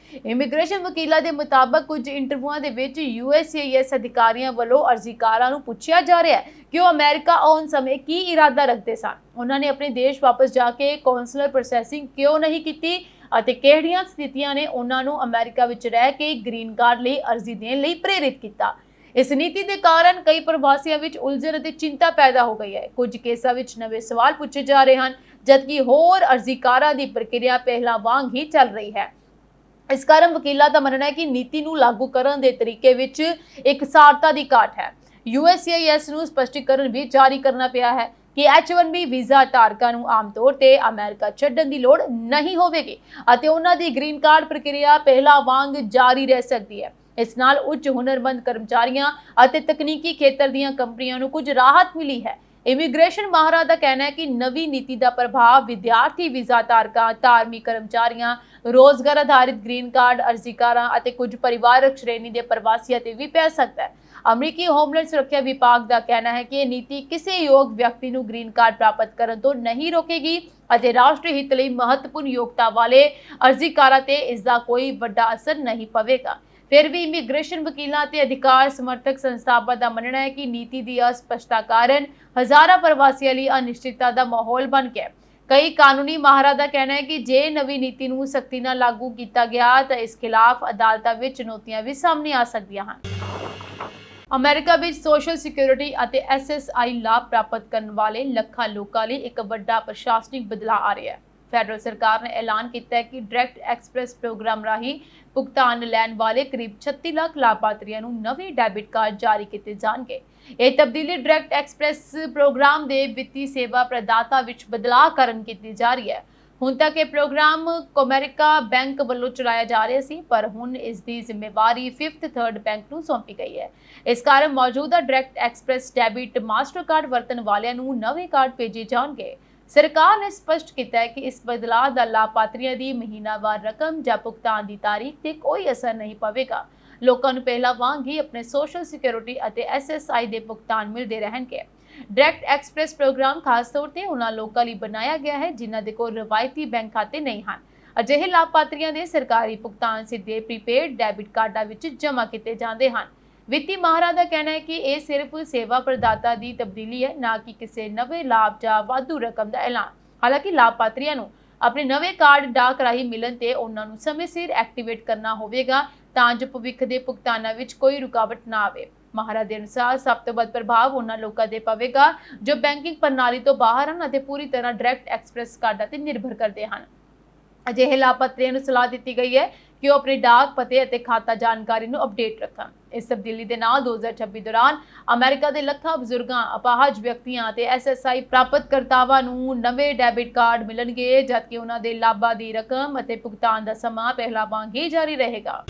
ਇਮੀਗ੍ਰੇਸ਼ਨ ਵਕੀਲਾਂ ਦੇ ਮੁਤਾਬਕ ਕੁਝ ਇੰਟਰਵਿਊਆਂ ਦੇ ਵਿੱਚ USCIS ਅਧਿਕਾਰੀਆਂ ਵੱਲੋਂ ਅਰਜ਼ੀਕਾਰਾਂ ਨੂੰ ਪੁੱਛਿਆ ਜਾ ਰਿਹਾ ਹੈ ਕਿ ਉਹ ਅਮਰੀਕਾ ਆਉਣ ਸਮੇਂ ਕੀ ਇਰਾਦਾ ਰੱਖਦੇ ਸਨ, ਉਹਨਾਂ ਨੇ ਆਪਣੇ ਦੇਸ਼ ਵਾਪਸ ਜਾ ਕੇ ਕੌਂਸਲਰ ਪ੍ਰੋਸੈਸਿੰਗ ਕਿਉਂ ਨਹੀਂ ਕੀਤੀ ਅਤੇ ਕਿਹੜੀਆਂ ਸਥਿਤੀਆਂ ਨੇ ਉਹਨਾਂ ਨੂੰ ਅਮਰੀਕਾ ਵਿੱਚ ਰਹਿ ਕੇ ਗ੍ਰੀਨ ਕਾਰਡ ਲਈ ਅਰਜ਼ੀ ਦੇਣ ਲਈ ਪ੍ਰੇਰਿਤ ਕੀਤਾ। ਇਸ ਨੀਤੀ ਦੇ ਕਾਰਨ ਕਈ ਪ੍ਰਵਾਸੀਆਂ ਵਿੱਚ ਉਲਝਣ ਅਤੇ ਚਿੰਤਾ ਪੈਦਾ ਹੋ ਗਈ ਹੈ। ਕੁਝ ਕੇਸਾਂ ਵਿੱਚ ਨਵੇਂ ਸਵਾਲ ਪੁੱਛੇ ਜਾ ਰਹੇ ਹਨ, ਜਦਕਿ ਹੋਰ ਅਰਜ਼ੀਕਾਰਾਂ ਦੀ ਪ੍ਰਕਿਰਿਆ ਪਹਿਲਾਂ ਵਾਂਗ ਹੀ ਚੱਲ ਰਹੀ ਹੈ। ਇਸ ਕਾਰਨ ਵਕੀਲਾਂ ਦਾ ਮੰਨਣਾ ਹੈ ਕਿ ਨੀਤੀ ਨੂੰ ਲਾਗੂ ਕਰਨ ਦੇ ਤਰੀਕੇ ਵਿੱਚ ਇਕਸਾਰਤਾ ਦੀ ਘਾਟ ਹੈ। USCIS ਨੂੰ ਸਪਸ਼ਟੀਕਰਨ ਵੀ ਜਾਰੀ ਕਰਨਾ ਪਿਆ ਹੈ ਕਿ H-1B ਵੀਜ਼ਾ ਧਾਰਕਾਂ ਨੂੰ ਆਮ ਤੌਰ ਤੇ ਅਮਰੀਕਾ ਛੱਡਣ ਦੀ ਲੋੜ ਨਹੀਂ ਹੋਵੇਗੀ ਅਤੇ ਉਹਨਾਂ ਦੀ ਗ੍ਰੀਨ ਕਾਰਡ ਪ੍ਰਕਿਰਿਆ ਪਹਿਲਾਂ ਵਾਂਗ ਜਾਰੀ ਰਹਿ ਸਕਦੀ ਹੈ। ਇਸ ਨਾਲ ਉੱਚ ਹੁਨਰਮੰਦ ਕਰਮਚਾਰੀਆਂ ਅਤੇ ਤਕਨੀਕੀ ਖੇਤਰ ਦੀਆਂ ਕੰਪਨੀਆਂ ਨੂੰ ਕੁਝ ਰਾਹਤ ਮਿਲੀ ਹੈ। ਇਮੀਗ੍ਰੇਸ਼ਨ ਮਾਹਰਾਂ ਦਾ ਕਹਿਣਾ ਹੈ ਕਿ ਨਵੀਂ ਨੀਤੀ ਦਾ ਪ੍ਰਭਾਵ ਵਿਦਿਆਰਥੀ ਵੀਜ਼ਾ ਧਾਰਕਾਂ, ਧਾਰਮਿਕ ਕਰਮਚਾਰੀਆਂ, ਰੋਜ਼ਗਾਰ ਆਧਾਰਿਤ ਗ੍ਰੀਨ ਕਾਰਡ ਅਰਜ਼ੀਕਾਰਾਂ ਅਤੇ ਕੁਝ ਪਰਿਵਾਰਕ ਸ਼੍ਰੇਣੀ ਦੇ ਪ੍ਰਵਾਸੀਆਂ ਤੇ ਵੀ ਪੈ ਸਕਦਾ ਹੈ। ਅਮਰੀਕੀ ਹੋਮਲੈਂਡ ਸੁਰੱਖਿਆ ਵਿਭਾਗ ਦਾ ਕਹਿਣਾ ਹੈ ਕਿ ਇਹ ਨੀਤੀ ਕਿਸੇ ਯੋਗ ਵਿਅਕਤੀ ਨੂੰ ਗ੍ਰੀਨ ਕਾਰਡ ਪ੍ਰਾਪਤ ਕਰਨ ਤੋਂ ਨਹੀਂ ਰੋਕੇਗੀ ਅਤੇ ਰਾਸ਼ਟਰੀ ਹਿੱਤ ਲਈ ਮਹੱਤਵਪੂਰਨ ਯੋਗਤਾ ਵਾਲੇ ਅਰਜ਼ੀਕਾਰਾਂ ਤੇ ਇਸ ਦਾ ਕੋਈ ਵੱਡਾ ਅਸਰ ਨਹੀਂ ਪਵੇਗਾ। ਫਿਰ ਵੀ ਇਮੀਗ੍ਰੇਸ਼ਨ ਵਕੀਲਾਂ ਅਤੇ ਅਧਿਕਾਰ ਸਮਰਥਕ ਸੰਸਥਾਵਾਂ ਦਾ ਮੰਨਣਾ ਹੈ ਕਿ ਨੀਤੀ ਦੀ ਅਸਪਸ਼ਟਤਾ ਕਾਰਨ ਹਜ਼ਾਰਾਂ ਪ੍ਰਵਾਸੀਆਂ ਲਈ ਅਨਿਸ਼ਚਿਤਤਾ ਦਾ ਮਾਹੌਲ ਬਣ ਗਿਆ। ਕਈ ਕਾਨੂੰਨੀ ਮਾਹਰਾਂ ਦਾ ਕਹਿਣਾ ਹੈ ਕਿ ਜੇ ਨਵੀਂ ਨੀਤੀ ਨੂੰ ਸਖਤੀ ਨਾਲ ਲਾਗੂ ਕੀਤਾ ਗਿਆ ਤਾਂ ਇਸ ਖਿਲਾਫ ਅਦਾਲਤਾਂ ਵਿੱਚ ਚੁਣੌਤੀਆਂ ਵੀ ਸਾਹਮਣੇ ਆ ਸਕਦੀਆਂ ਹਨ। ਅਮਰੀਕਾ ਵਿੱਚ ਸੋਸ਼ਲ ਸਿਕਿਉਰਿਟੀ ਅਤੇ SSI ਲਾਭ ਪ੍ਰਾਪਤ ਕਰਨ ਵਾਲੇ ਲੱਖਾਂ ਲੋਕਾਂ ਲਈ ਇੱਕ ਵੱਡਾ ਪ੍ਰਸ਼ਾਸਨਿਕ ਬਦਲਾਅ ਆ ਰਿਹਾ ਹੈ। ਫੈਡਰਲ ਸਰਕਾਰ ਨੇ ਐਲਾਨ ਕੀਤਾ ਹੈ ਕਿ ਡਾਇਰੈਕਟ ਐਕਸਪ੍ਰੈਸ ਪ੍ਰੋਗਰਾਮ ਰਾਹੀਂ ਭੁਗਤਾਨ ਲੈਣ ਵਾਲੇ ਕਰੀਬ 36 ਲੱਖ ਲਾਭਪਾਤਰੀਆਂ ਨੂੰ ਨਵੇਂ ਡੈਬਿਟ ਕਾਰਡ ਜਾਰੀ ਕੀਤੇ ਜਾਣਗੇ। ਇਹ ਤਬਦੀਲੀ ਡਾਇਰੈਕਟ ਐਕਸਪ੍ਰੈਸ ਪ੍ਰੋਗਰਾਮ ਦੇ ਵਿੱਤੀ ਸੇਵਾ ਪ੍ਰਦਾਤਾ ਵਿੱਚ ਬਦਲਾਅ ਕਰਨ ਕੀਤੀ ਜਾ ਰਹੀ ਹੈ। ਹੁਣ ਤੱਕ ਇਹ ਪ੍ਰੋਗਰਾਮ ਕੋਮੈਰਿਕਾ ਬੈਂਕ ਵੱਲੋਂ ਚਲਾਇਆ ਜਾ ਰਿਹਾ ਸੀ, ਪਰ ਹੁਣ ਇਸ ਦੀ ਜ਼ਿੰਮੇਵਾਰੀ ਫਿਫਥ ਥਰਡ ਬੈਂਕ ਨੂੰ ਸੌਂਪੀ ਗਈ ਹੈ। ਇਸ ਕਾਰਨ ਮੌਜੂਦਾ direct express debit master card ਵਰਤਣ ਵਾਲਿਆਂ ਨੂੰ ਨਵੇਂ ਕਾਰਡ ਭੇਜੇ ਜਾਣਗੇ। ਸਰਕਾਰ ਨੇ ਸਪਸ਼ਟ ਕੀਤਾ ਹੈ ਕਿ ਇਸ ਬਦਲਾਅ ਦਾ ਲਾਭਪਾਤਰੀਆਂ ਦੀ ਮਹੀਨਾਵਾਰ ਰਕਮ ਜਾਂ ਭੁਗਤਾਨ ਦੀ ਤਾਰੀਖ ਤੇ ਕੋਈ ਅਸਰ ਨਹੀਂ ਪਵੇਗਾ। ਲੋਕਾਂ ਨੂੰ ਪਹਿਲਾਂ ਵਾਂਗ ਹੀ ਆਪਣੇ ਸੋਸ਼ਲ ਸਿਕਿਉਰਿਟੀ ਅਤੇ SSI ਦੇ ਭੁਗਤਾਨ ਮਿਲਦੇ ਰਹਿਣਗੇ। ਡਾਇਰੈਕਟ ਐਕਸਪ੍ਰੈਸ ਪ੍ਰੋਗਰਾਮ ਖਾਸ ਤੌਰ ਤੇ ਉਹਨਾਂ ਲੋਕਾਂ ਲਈ ਬਣਾਇਆ ਗਿਆ ਹੈ ਜਿਨ੍ਹਾਂ ਦੇ ਕੋਲ ਰਵਾਇਤੀ ਬੈਂਕ ਖਾਤੇ ਨਹੀਂ ਹਨ। ਅਜਿਹੇ ਲਾਭਪਾਤਰੀਆਂ ਦੇ ਸਰਕਾਰੀ ਭੁਗਤਾਨ ਸਿੱਧੇ ਪ੍ਰੀਪੇਡ ਡੈਬਿਟ ਕਾਰਡਾਂ ਵਿੱਚ ਜਮ੍ਹਾਂ ਕੀਤੇ ਜਾਂਦੇ ਹਨ। ਵਿੱਤੀ ਮਾਹਰਾਂ ਦਾ ਕਹਿਣਾ ਹੈ ਕਿ ਇਹ ਸਿਰਫ ਸੇਵਾ ਪ੍ਰਦਾਤਾ ਦੀ ਤਬਦੀਲੀ ਹੈ, ਨਾ ਕਿ ਕਿਸੇ ਨਵੇਂ ਲਾਭ ਜਾਂ ਵਾਧੂ ਰਕਮ ਦਾ ਐਲਾਨ। ਹਾਲਾਂਕਿ ਲਾਭਪਾਤਰੀਆਂ ਨੂੰ ਆਪਣੇ ਨਵੇਂ ਕਾਰਡ ਡਾਕ ਰਾਹੀਂ ਮਿਲਣ ਤੇ ਉਹਨਾਂ ਨੂੰ ਸਮੇਂ ਸਿਰ ਐਕਟੀਵੇਟ ਕਰਨਾ ਹੋਵੇਗਾ ਤਾਂ ਜੋ ਭਵਿੱਖ ਦੇ ਭੁਗਤਾਨਾਂ ਵਿੱਚ ਕੋਈ ਰੁਕਾਵਟ ਨਾ ਆਵੇ। ਮਾਹਰਾਂ ਦੇ ਅਨੁਸਾਰ ਸਭ ਤੋਂ ਵੱਧ ਪ੍ਰਭਾਵ ਉਹਨਾਂ ਲੋਕਾਂ ਦੇ ਪਵੇਗਾ ਜੋ ਬੈਂਕਿੰਗ ਪ੍ਰਣਾਲੀ ਤੋਂ ਬਾਹਰ ਹਨ ਅਤੇ ਪੂਰੀ ਤਰ੍ਹਾਂ ਡਾਇਰੈਕਟ ਐਕਸਪ੍ਰੈਸ ਕਾਰਡਾਂ ਤੇ ਨਿਰਭਰ ਕਰਦੇ ਹਨ। ਅਜਿਹੇ ਲਾਭਪਾਤਰੀਆਂ ਨੂੰ ਸਲਾਹ ਦਿੱਤੀ ਗਈ ਹੈ ਕਿ ਉਹ ਆਪਣੇ ਡਾਕ ਪਤੇ ਅਤੇ ਖਾਤਾ ਜਾਣਕਾਰੀ ਨੂੰ ਅਪਡੇਟ ਰੱਖਣ। ਇਸ ਤਬਦੀਲੀ ਦੇ ਨਾਲ 2026 ਦੌਰਾਨ ਅਮਰੀਕਾ ਦੇ ਲੱਖਾਂ ਬਜ਼ੁਰਗਾਂ, ਅਪਾਹਜ ਵਿਅਕਤੀਆਂ ਅਤੇ SSI ਪ੍ਰਾਪਤਕਰਤਾਵਾਂ ਨੂੰ ਨਵੇਂ ਡੈਬਿਟ ਕਾਰਡ ਮਿਲਣਗੇ, ਜਦਕਿ ਉਹਨਾਂ ਦੇ ਲਾਭਾਂ ਦੀ ਰਕਮ ਅਤੇ ਭੁਗਤਾਨ ਦਾ ਸਮਾਂ ਪਹਿਲਾਂ ਵਾਂਗ ਹੀ ਜਾਰੀ ਰਹੇਗਾ।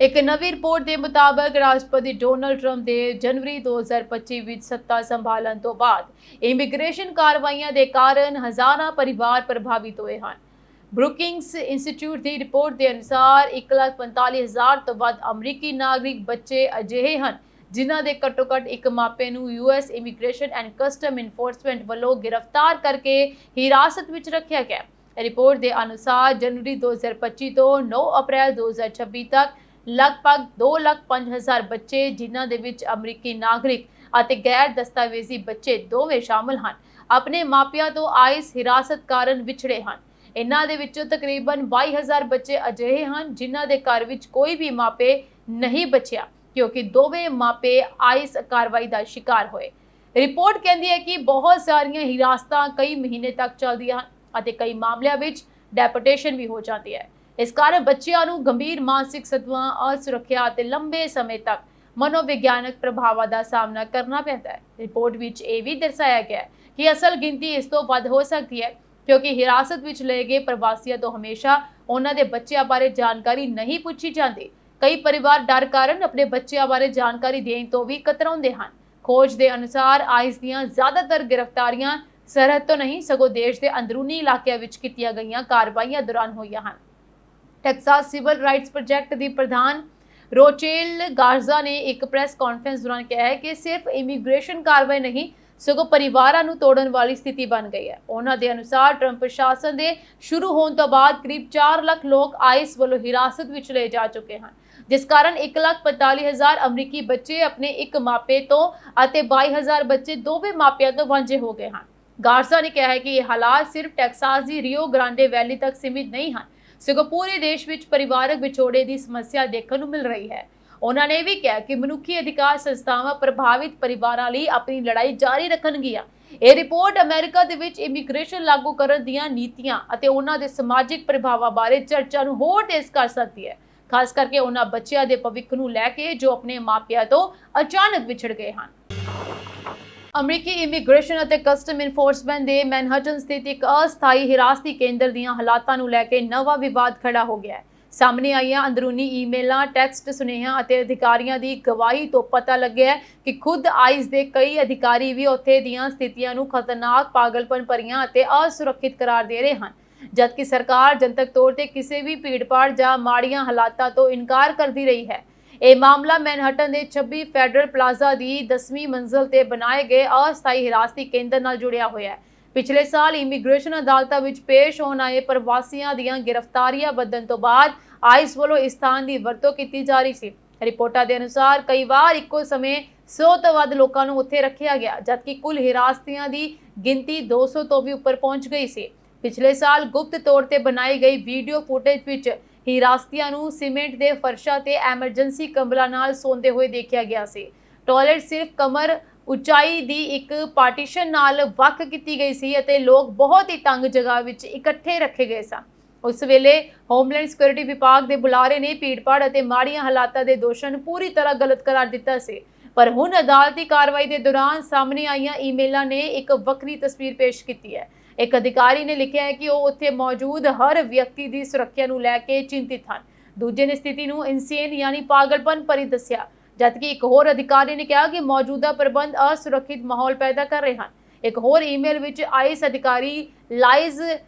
ਇੱਕ ਨਵੀਂ ਰਿਪੋਰਟ ਦੇ ਮੁਤਾਬਕ ਰਾਸ਼ਟਰਪਤੀ ਡੋਨਾਲਡ ਟਰੰਪ ਦੇ ਜਨਵਰੀ 2025 ਵਿੱਚ ਸੱਤਾ ਸੰਭਾਲਣ ਤੋਂ ਬਾਅਦ ਇਮੀਗ੍ਰੇਸ਼ਨ ਕਾਰਵਾਈਆਂ ਦੇ ਕਾਰਨ ਹਜ਼ਾਰਾਂ ਪਰਿਵਾਰ ਪ੍ਰਭਾਵਿਤ ਹੋਏ ਹਨ। ਬਰੁਕਿੰਗਸ ਇੰਸਟੀਚਿਊਟ ਦੀ ਰਿਪੋਰਟ ਦੇ ਅਨੁਸਾਰ 1,45,000 ਤੋਂ ਵੱਧ ਅਮਰੀਕੀ ਨਾਗਰਿਕ ਬੱਚੇ ਅਜਿਹੇ ਹਨ ਜਿਨ੍ਹਾਂ ਦੇ ਘੱਟੋ-ਘੱਟ ਇੱਕ ਮਾਪੇ ਨੂੰ US immigration and custom enforcement ਵੱਲੋਂ ਗ੍ਰਿਫਤਾਰ ਕਰਕੇ ਹਿਰਾਸਤ ਵਿੱਚ ਰੱਖਿਆ ਗਿਆ। ਰਿਪੋਰਟ ਦੇ ਅਨੁਸਾਰ ਜਨਵਰੀ 2025 ਤੋਂ 9 ਅਪ੍ਰੈਲ 2026 ਤੱਕ ਲਗਭਗ 2,05,000 ਬੱਚੇ, ਜਿਨ੍ਹਾਂ ਦੇ ਵਿੱਚ ਅਮਰੀਕੀ ਨਾਗਰਿਕ ਅਤੇ ਗੈਰ ਦਸਤਾਵੇਜ਼ੀ ਬੱਚੇ ਦੋਵੇਂ ਸ਼ਾਮਲ ਹਨ, ਆਪਣੇ ਮਾਪਿਆਂ ਤੋਂ ਆਈਸ ਹਿਰਾਸਤ ਕਾਰਨ ਵਿਛੜੇ ਹਨ। ਇਨ੍ਹਾਂ ਦੇ ਵਿੱਚੋਂ ਤਕਰੀਬਨ 22,000 ਬੱਚੇ ਅਜਿਹੇ ਹਨ ਜਿਨ੍ਹਾਂ ਦੇ ਘਰ ਵਿੱਚ ਕੋਈ ਵੀ ਮਾਪੇ ਨਹੀਂ ਬਚਿਆ ਕਿਉਂਕਿ ਦੋਵੇਂ ਮਾਪੇ ਆਈਸ ਕਾਰਵਾਈ ਦਾ ਸ਼ਿਕਾਰ ਹੋਏ। ਰਿਪੋਰਟ ਕਹਿੰਦੀ ਹੈ ਕਿ ਬਹੁਤ ਸਾਰੀਆਂ ਹਿਰਾਸਤਾਂ ਕਈ ਮਹੀਨੇ ਤੱਕ ਚੱਲਦੀਆਂ ਹਨ ਅਤੇ ਕਈ ਮਾਮਲਿਆਂ ਵਿੱਚ ਡੈਪੋਟੇਸ਼ਨ ਵੀ ਹੋ ਜਾਂਦੀ ਹੈ। ਇਸ ਕਾਰਨ ਬੱਚਿਆਂ ਨੂੰ ਗੰਭੀਰ ਮਾਨਸਿਕ ਸਦਮਾ, ਅਸੁਰੱਖਿਆ ਅਤੇ ਲੰਬੇ ਸਮੇਂ ਤੱਕ ਮਨੋਵਿਗਿਆਨਕ ਪ੍ਰਭਾਵਾਂ ਦਾ ਸਾਹਮਣਾ ਕਰਨਾ ਪੈਂਦਾ ਹੈ। ਰਿਪੋਰਟ ਵਿੱਚ ਇਹ ਵੀ ਦਰਸਾਇਆ ਗਿਆ ਹੈ ਕਿ ਅਸਲ ਗਿਣਤੀ ਇਸ ਤੋਂ ਵੱਧ ਹੋ ਸਕਦੀ ਹੈ ਕਿਉਂਕਿ ਹਿਰਾਸਤ ਵਿੱਚ ਲਏ ਗਏ ਪ੍ਰਵਾਸੀਆਂ ਤੋਂ ਹਮੇਸ਼ਾ ਉਹਨਾਂ ਦੇ ਬੱਚਿਆਂ ਬਾਰੇ ਜਾਣਕਾਰੀ ਨਹੀਂ ਪੁੱਛੀ ਜਾਂਦੀ। ਕਈ ਪਰਿਵਾਰ ਡਰ ਕਾਰਨ ਆਪਣੇ ਬੱਚਿਆਂ ਬਾਰੇ ਜਾਣਕਾਰੀ ਦੇਣ ਤੋਂ ਵੀ ਕਤਰਾਉਂਦੇ ਹਨ। ਖੋਜ ਦੇ ਅਨੁਸਾਰ ਆਈਸ ਦੀਆਂ ਜ਼ਿਆਦਾਤਰ ਗ੍ਰਿਫਤਾਰੀਆਂ ਸਰਹੱਦ ਤੋਂ ਨਹੀਂ ਸਗੋਂ ਦੇਸ਼ ਦੇ ਅੰਦਰੂਨੀ ਇਲਾਕਿਆਂ ਵਿੱਚ ਕੀਤੀਆਂ ਗਈਆਂ ਕਾਰਵਾਈਆਂ ਦੌਰਾਨ ਹੋਈਆਂ ਹਨ। ਟੈਕਸਾਸ ਸਿਵਲ ਰਾਈਟਸ ਪ੍ਰੋਜੈਕਟ ਦੀ ਪ੍ਰਧਾਨ ਰੋਚੇਲ ਗਾਰਜ਼ਾ ਨੇ ਇੱਕ ਪ੍ਰੈਸ ਕਾਨਫਰੰਸ ਦੌਰਾਨ ਕਿਹਾ ਹੈ ਕਿ ਸਿਰਫ ਇਮੀਗ੍ਰੇਸ਼ਨ ਕਾਰਵਾਈ ਨਹੀਂ ਸਗੋਂ ਪਰਿਵਾਰਾਂ ਨੂੰ ਤੋੜਨ ਵਾਲੀ ਸਥਿਤੀ ਬਣ ਗਈ ਹੈ। ਉਹਨਾਂ ਦੇ ਅਨੁਸਾਰ ਟਰੰਪ ਪ੍ਰਸ਼ਾਸਨ ਦੇ ਸ਼ੁਰੂ ਹੋਣ ਤੋਂ ਬਾਅਦ ਕਰੀਬ 4 ਲੱਖ ਲੋਕ ਆਈਸ ਵੱਲੋਂ ਹਿਰਾਸਤ ਵਿੱਚ ਲਏ ਜਾ ਚੁੱਕੇ ਹਨ, ਜਿਸ ਕਾਰਨ 1,45,000 ਅਮਰੀਕੀ ਬੱਚੇ ਆਪਣੇ ਇੱਕ ਮਾਪੇ ਤੋਂ ਅਤੇ 22,000 ਬੱਚੇ ਦੋਵੇਂ ਮਾਪਿਆਂ ਤੋਂ ਵਾਂਝੇ ਹੋ ਗਏ ਹਨ। ਗਾਰਜ਼ਾ ਨੇ ਕਿਹਾ ਹੈ ਕਿ ਇਹ ਹਾਲਾਤ ਸਿਰਫ ਟੈਕਸਾਸ ਦੀ ਰੀਓ ਗ੍ਰਾਂਡੇ ਵੈਲੀ ਤੱਕ ਸੀਮਿਤ ਨਹੀਂ ਹਨ ਸਗੋਂ ਪੂਰੇ ਦੇਸ਼ ਵਿੱਚ ਪਰਿਵਾਰਕ ਵਿਛੋੜੇ ਦੀ ਸਮੱਸਿਆ ਦੇਖਣ ਨੂੰ ਮਿਲ ਰਹੀ ਹੈ। ਉਹਨਾਂ ਨੇ ਵੀ ਕਿਹਾ ਕਿ ਮਨੁੱਖੀ ਅਧਿਕਾਰ ਸੰਸਥਾਵਾਂ ਪ੍ਰਭਾਵਿਤ ਪਰਿਵਾਰਾਂ ਲਈ ਆਪਣੀ ਲੜਾਈ ਜਾਰੀ ਰੱਖਣਗੀਆਂ। ਇਹ ਰਿਪੋਰਟ ਅਮਰੀਕਾ ਦੇ ਵਿੱਚ ਇਮੀਗ੍ਰੇਸ਼ਨ ਲਾਗੂ ਕਰਨ ਦੀਆਂ ਨੀਤੀਆਂ ਅਤੇ ਉਹਨਾਂ ਦੇ ਸਮਾਜਿਕ ਪ੍ਰਭਾਵਾਂ ਬਾਰੇ ਚਰਚਾ ਨੂੰ ਹੋਰ ਤੇਜ਼ ਕਰ ਸਕਦੀ ਹੈ, ਖਾਸ ਕਰਕੇ ਉਹਨਾਂ ਬੱਚਿਆਂ ਦੇ ਭਵਿੱਖ ਨੂੰ ਲੈ ਕੇ ਜੋ ਆਪਣੇ ਮਾਪਿਆਂ ਤੋਂ ਅਚਾਨਕ ਵਿਛੜ ਗਏ ਹਨ। ਅਮਰੀਕੀ ਇਮੀਗ੍ਰੇਸ਼ਨ ਅਤੇ ਕਸਟਮ ਇਨਫੋਰਸਮੈਂਟ ਦੇ ਮੈਨਹਟਨ ਸਥਿਤ ਇੱਕ ਅਸਥਾਈ ਹਿਰਾਸਤੀ ਕੇਂਦਰ ਦੀਆਂ ਹਾਲਾਤਾਂ ਨੂੰ ਲੈ ਕੇ ਨਵਾਂ ਵਿਵਾਦ ਖੜਾ ਹੋ ਗਿਆ ਹੈ। ਸਾਹਮਣੇ ਆਈਆਂ ਅੰਦਰੂਨੀ ਈਮੇਲਾਂ, ਟੈਕਸਟ ਸੁਨੇਹਿਆਂ ਅਤੇ ਅਧਿਕਾਰੀਆਂ ਦੀ ਗਵਾਹੀ ਤੋਂ ਪਤਾ ਲੱਗਿਆ ਕਿ ਖੁਦ ਆਈਸ ਦੇ ਕਈ ਅਧਿਕਾਰੀ ਵੀ ਉੱਥੇ ਦੀਆਂ ਸਥਿਤੀਆਂ ਨੂੰ ਖਤਰਨਾਕ, ਪਾਗਲਪਨ ਭਰੀਆਂ ਅਤੇ ਅਸੁਰੱਖਿਅਤ ਕਰਾਰ ਦੇ ਰਹੇ ਹਨ, ਜਦਕਿ ਸਰਕਾਰ ਜਨਤਕ ਤੌਰ ਤੇ ਕਿਸੇ ਵੀ ਭੀੜਭਾੜ ਜਾਂ ਮਾੜੀਆਂ ਹਾਲਾਤਾਂ ਤੋਂ ਇਨਕਾਰ ਕਰਦੀ ਰਹੀ ਹੈ। ਇਹ ਮਾਮਲਾ ਮੈਨਹਟਨ ਦੇ 26 ਫੈਡਰਲ ਪਲਾਜ਼ਾ ਦੀ 10ਵੀਂ ਮੰਜ਼ਲ ਤੇ ਬਣਾਏ ਗਏ ਅਸਥਾਈ ਹਿਰਾਸਤੀ ਕੇਂਦਰ ਨਾਲ ਜੁੜਿਆ ਹੋਇਆ ਹੈ। ਪਿਛਲੇ ਸਾਲ ਇਮੀਗ੍ਰੇਸ਼ਨ ਅਦਾਲਤਾਂ ਵਿੱਚ ਪੇਸ਼ ਹੋਣ ਆਏ ਪ੍ਰਵਾਸੀਆਂ ਦੀਆਂ ਗ੍ਰਿਫਤਾਰੀਆਂ ਵਧਣ ਤੋਂ ਬਾਅਦ ਆਈਸ ਵੱਲੋਂ ਇਸ ਸਥਾਨ ਦੀ ਵਰਤੋਂ ਕੀਤੀ ਜਾ ਰਹੀ ਸੀ। ਰਿਪੋਰਟਾਂ ਦੇ ਅਨੁਸਾਰ ਕਈ ਵਾਰ ਇੱਕੋ ਸਮੇਂ 100 ਤੋਂ ਵੱਧ ਲੋਕਾਂ ਨੂੰ ਉੱਥੇ ਰੱਖਿਆ ਗਿਆ, ਜਦਕਿ ਕੁੱਲ ਹਿਰਾਸਤੀਆਂ ਦੀ ਗਿਣਤੀ 200 ਤੋਂ ਵੀ ਉੱਪਰ ਪਹੁੰਚ ਗਈ ਸੀ। ਪਿਛਲੇ ਸਾਲ ਗੁਪਤ ਤੌਰ ਤੇ ਬਣਾਈ ਗਈ ਵੀਡੀਓ ਫੁਟੇਜ ਵਿੱਚ ਹਿਰਾਸਤੀਆਂ ਨੂੰ ਸੀਮੈਂਟ ਦੇ ਫਰਸ਼ਾਂ ਤੇ ਐਮਰਜੈਂਸੀ ਕੰਬਲਾਂ ਨਾਲ ਸੌਂਦੇ ਹੋਏ ਦੇਖਿਆ ਗਿਆ ਸੀ। ਟਾਇਲਟ ਸਿਰਫ ਕਮਰ ਉਚਾਈ ਦੀ ਇੱਕ ਪਾਰਟੀਸ਼ਨ ਨਾਲ ਵੱਖ ਕੀਤੀ ਗਈ ਸੀ ਅਤੇ ਲੋਕ ਬਹੁਤ ਹੀ ਤੰਗ ਜਗ੍ਹਾ ਵਿੱਚ ਇਕੱਠੇ ਰੱਖੇ ਗਏ ਸਨ। ਉਸ ਵੇਲੇ ਹੋਮਲੈਂਡ ਸਿਕਿਉਰਿਟੀ ਵਿਭਾਗ ਦੇ ਬੁਲਾਰੇ ਨੇ ਭੀੜਭਾੜ ਅਤੇ ਮਾੜੀਆਂ ਹਾਲਾਤਾਂ ਦੇ ਦੋਸ਼ਾਂ ਨੂੰ ਪੂਰੀ ਤਰ੍ਹਾਂ ਗਲਤ ਕਰਾਰ ਦਿੱਤਾ ਸੀ, ਪਰ ਹੁਣ ਅਦਾਲਤੀ ਕਾਰਵਾਈ ਦੇ ਦੌਰਾਨ ਸਾਹਮਣੇ ਆਈਆਂ ਈਮੇਲਾਂ ਨੇ ਇੱਕ ਵੱਖਰੀ ਤਸਵੀਰ ਪੇਸ਼ ਕੀਤੀ ਹੈ। ਇੱਕ ਅਧਿਕਾਰੀ ਨੇ ਲਿਖਿਆ ਹੈ ਕਿ ਉਹ ਉੱਥੇ ਮੌਜੂਦ ਹਰ ਵਿਅਕਤੀ ਦੀ ਸੁਰੱਖਿਆ ਨੂੰ ਲੈ ਕੇ ਚਿੰਤਿਤ ਹਨ। ਦੂਜੇ ਨੇ ਸਥਿਤੀ ਨੂੰ ਇਨਸੇਨ ਯਾਨੀ ਪਾਗਲਪਨ ਭਰੀ ਦੱਸਿਆ, ਜਦਕਿ ਇੱਕ ਹੋਰ ਅਧਿਕਾਰੀ ਨੇ ਕਿਹਾ ਕਿ ਮੌਜੂਦਾ ਪ੍ਰਬੰਧ ਅਸੁਰੱਖਿਅਤ ਮਾਹੌਲ ਪੈਦਾ ਕਰ ਰਹੇ ਹਨ। ਇੱਕ ਹੋਰ ਈਮੇਲ ਵਿੱਚ ਆਈਸ ਅਧਿਕਾਰੀ ਲਾਈਜ਼